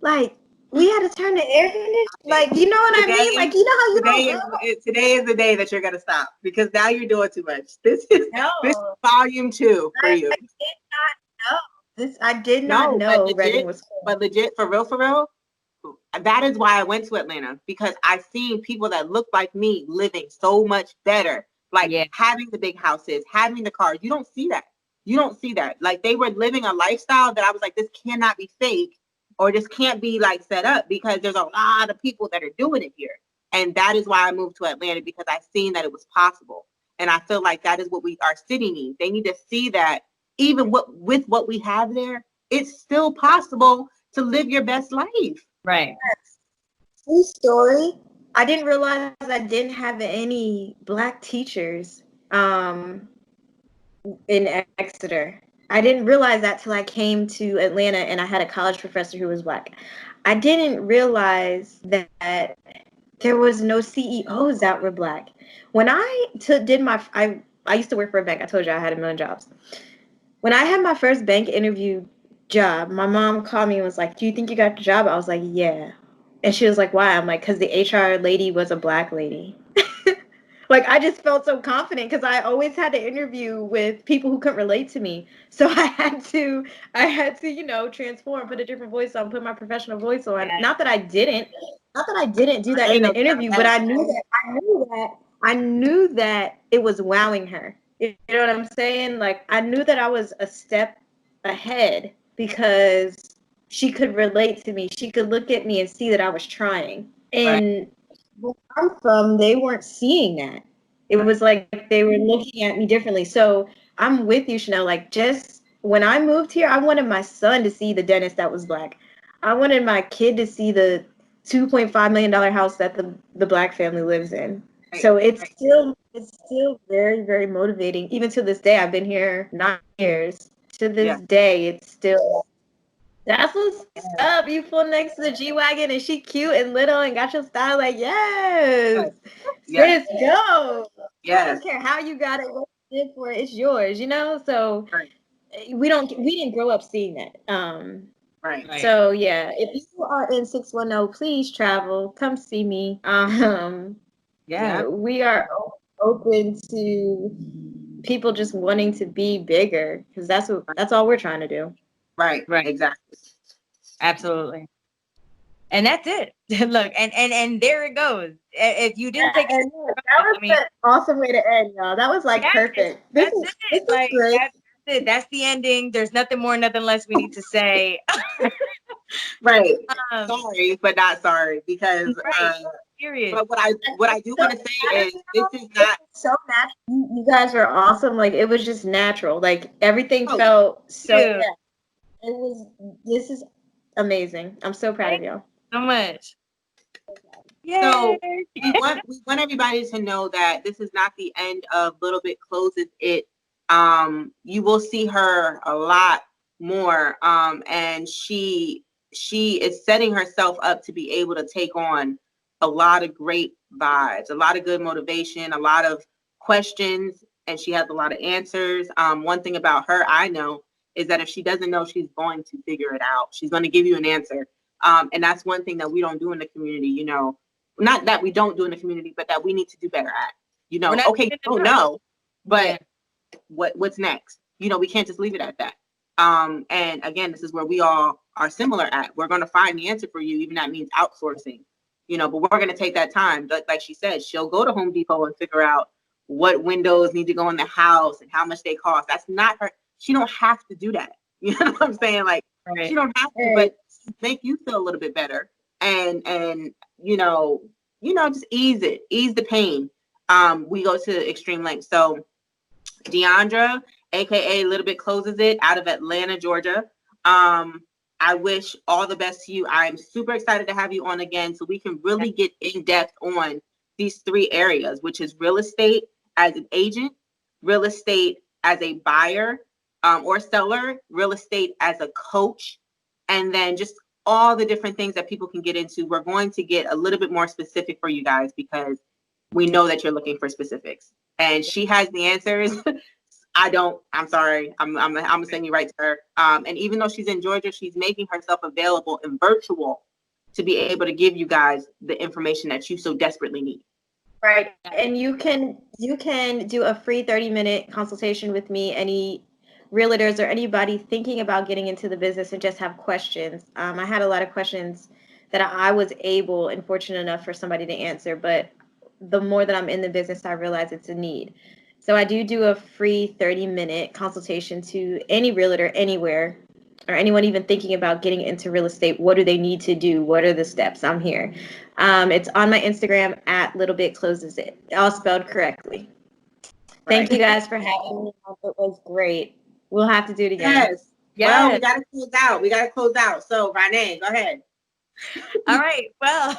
Like we had to turn the air conditioner. Like you know what I mean? Like you know how you today is the day that you're gonna stop because now you're doing too much. This is volume 2 for you. I did not know this. I did not know Reading was cool. But legit, for real, that is why I went to Atlanta, because I seen people that look like me living so much better, like having the big houses, having the cars. You don't see that. You don't see that. Like they were living a lifestyle that I was like, this cannot be fake, or this can't be like set up, because there's a lot of people that are doing it here. And that is why I moved to Atlanta, because I seen that it was possible. And I feel like that is what our city needs. They need to see that even with what we have there, it's still possible to live your best life. Right. True story. I didn't realize I didn't have any Black teachers in Exeter. I didn't realize that till I came to Atlanta and I had a college professor who was Black. I didn't realize that there was no CEOs that were Black. When I I used to work for a bank. I told you I had a million jobs. When I had my first bank interview job, my mom called me and was like, "Do you think you got the job?" I was like, "Yeah." And she was like, "Why?" I'm like, "Because the HR lady was a Black lady." Like, I just felt so confident because I always had to interview with people who couldn't relate to me. So I had to, you know, transform, put a different voice on, put my professional voice on. Yeah. Not that I didn't do that in the interview, but I knew that it was wowing her. You know what I'm saying? Like, I knew that I was a step ahead because she could relate to me. She could look at me and see that I was trying. And where I'm from, they weren't seeing that. It was like they were looking at me differently. So I'm with you, Chynel. Like, just when I moved here, I wanted my son to see the dentist that was Black. I wanted my kid to see the $2.5 million house that the Black family lives in. So it's still very, very motivating. Even to this day, I've been here 9 years. To this day, it's still, that's what's up. You pull next to the G-Wagon and she cute and little and got your style. Like, yes. Let's go. I don't care how you got it, what you did for it, it's yours, you know? So we didn't grow up seeing that. So yeah, if you are in 610, please travel. Come see me. We are open to people just wanting to be bigger, because that's all we're trying to do. Right. Exactly. Absolutely. And that's it. Look, and there it goes. If you didn't take it, that was an awesome way to end, y'all. That was like perfect. This is great. That's it. That's the ending. There's nothing more, nothing less we need to say. Sorry, but not sorry, because but what I do want to say is this is not so natural. You guys were awesome. Like, it was just natural. Like, everything felt so this is amazing. I'm so proud of y'all. So much. So we want everybody to know that this is not the end of Little Bit Closes It. You will see her a lot more, and she is setting herself up to be able to take on a lot of great vibes, a lot of good motivation, a lot of questions, and she has a lot of answers. One thing about her I know is that if she doesn't know, she's going to figure it out. She's going to give you an answer. And that's one thing that we don't do in the community, you know, not that we don't do in the community, but that we need to do better at, you know. Okay, you don't know, but what's next? You know, we can't just leave it at that. And again, this is where we all are similar at. We're going to find the answer for you, even that means outsourcing, you know, but we're going to take that time. Like she said, she'll go to Home Depot and figure out what windows need to go in the house and how much they cost. That's not her. She don't have to do that. You know what I'm saying? Like, she don't have to, but make you feel a little bit better, and you know, just ease the pain. We go to extreme lengths. So Diyandra AKA Little Bit Closes It, out of Atlanta, Georgia. I wish all the best to you. I'm super excited to have you on again, so we can really get in depth on these 3 areas, which is real estate as an agent, real estate as a buyer or seller, real estate as a coach, and then just all the different things that people can get into. We're going to get a little bit more specific for you guys because we know that you're looking for specifics. And she has the answers. I'm sorry. I'm gonna send you right to her. And even though she's in Georgia, she's making herself available in virtual to be able to give you guys the information that you so desperately need. Right. And you can do a free 30-minute consultation with me, any realtors or anybody thinking about getting into the business and just have questions. I had a lot of questions that I was able and fortunate enough for somebody to answer, but the more that I'm in the business, I realize it's a need. So I do a free 30-minute consultation to any realtor anywhere, or anyone even thinking about getting into real estate. What do they need to do? What are the steps? I'm here. It's on my Instagram at Little Bit Closes It, all spelled correctly. Thank you guys for having me. It was great. We'll have to do it again. Yes. Well, we got to close out. So, Ronai, go ahead. All right. Well,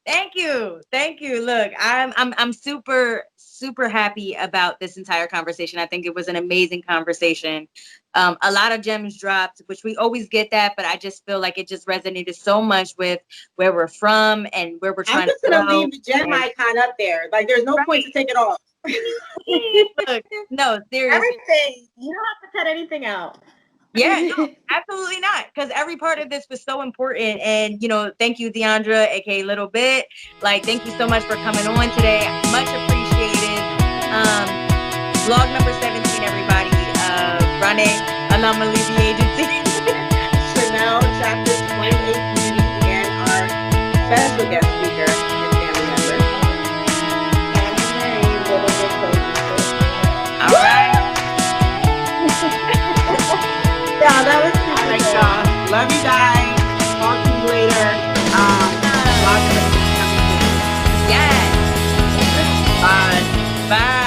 thank you. Look, I'm super happy about this entire conversation. I think it was an amazing conversation. A lot of gems dropped, which we always get that, but I just feel like it just resonated so much with where we're from and where we're trying to go. I'm just gonna leave the gem icon up there. Like, there's no point to take it off. Look, no, seriously. Everything. You don't have to cut anything out. Yeah, no, absolutely not. Because every part of this was so important. And, thank you, Diyandra, AKA Little Bit. Like, thank you so much for coming on today. Much appreciated. Vlog number 17, everybody. Ronai, alum of the agency. Chynel, chapter 28, and our special guest speaker and family member. All right. Yeah, that was All right, y'all. Love you guys. Talk to you later. Lots of Yes. Bye.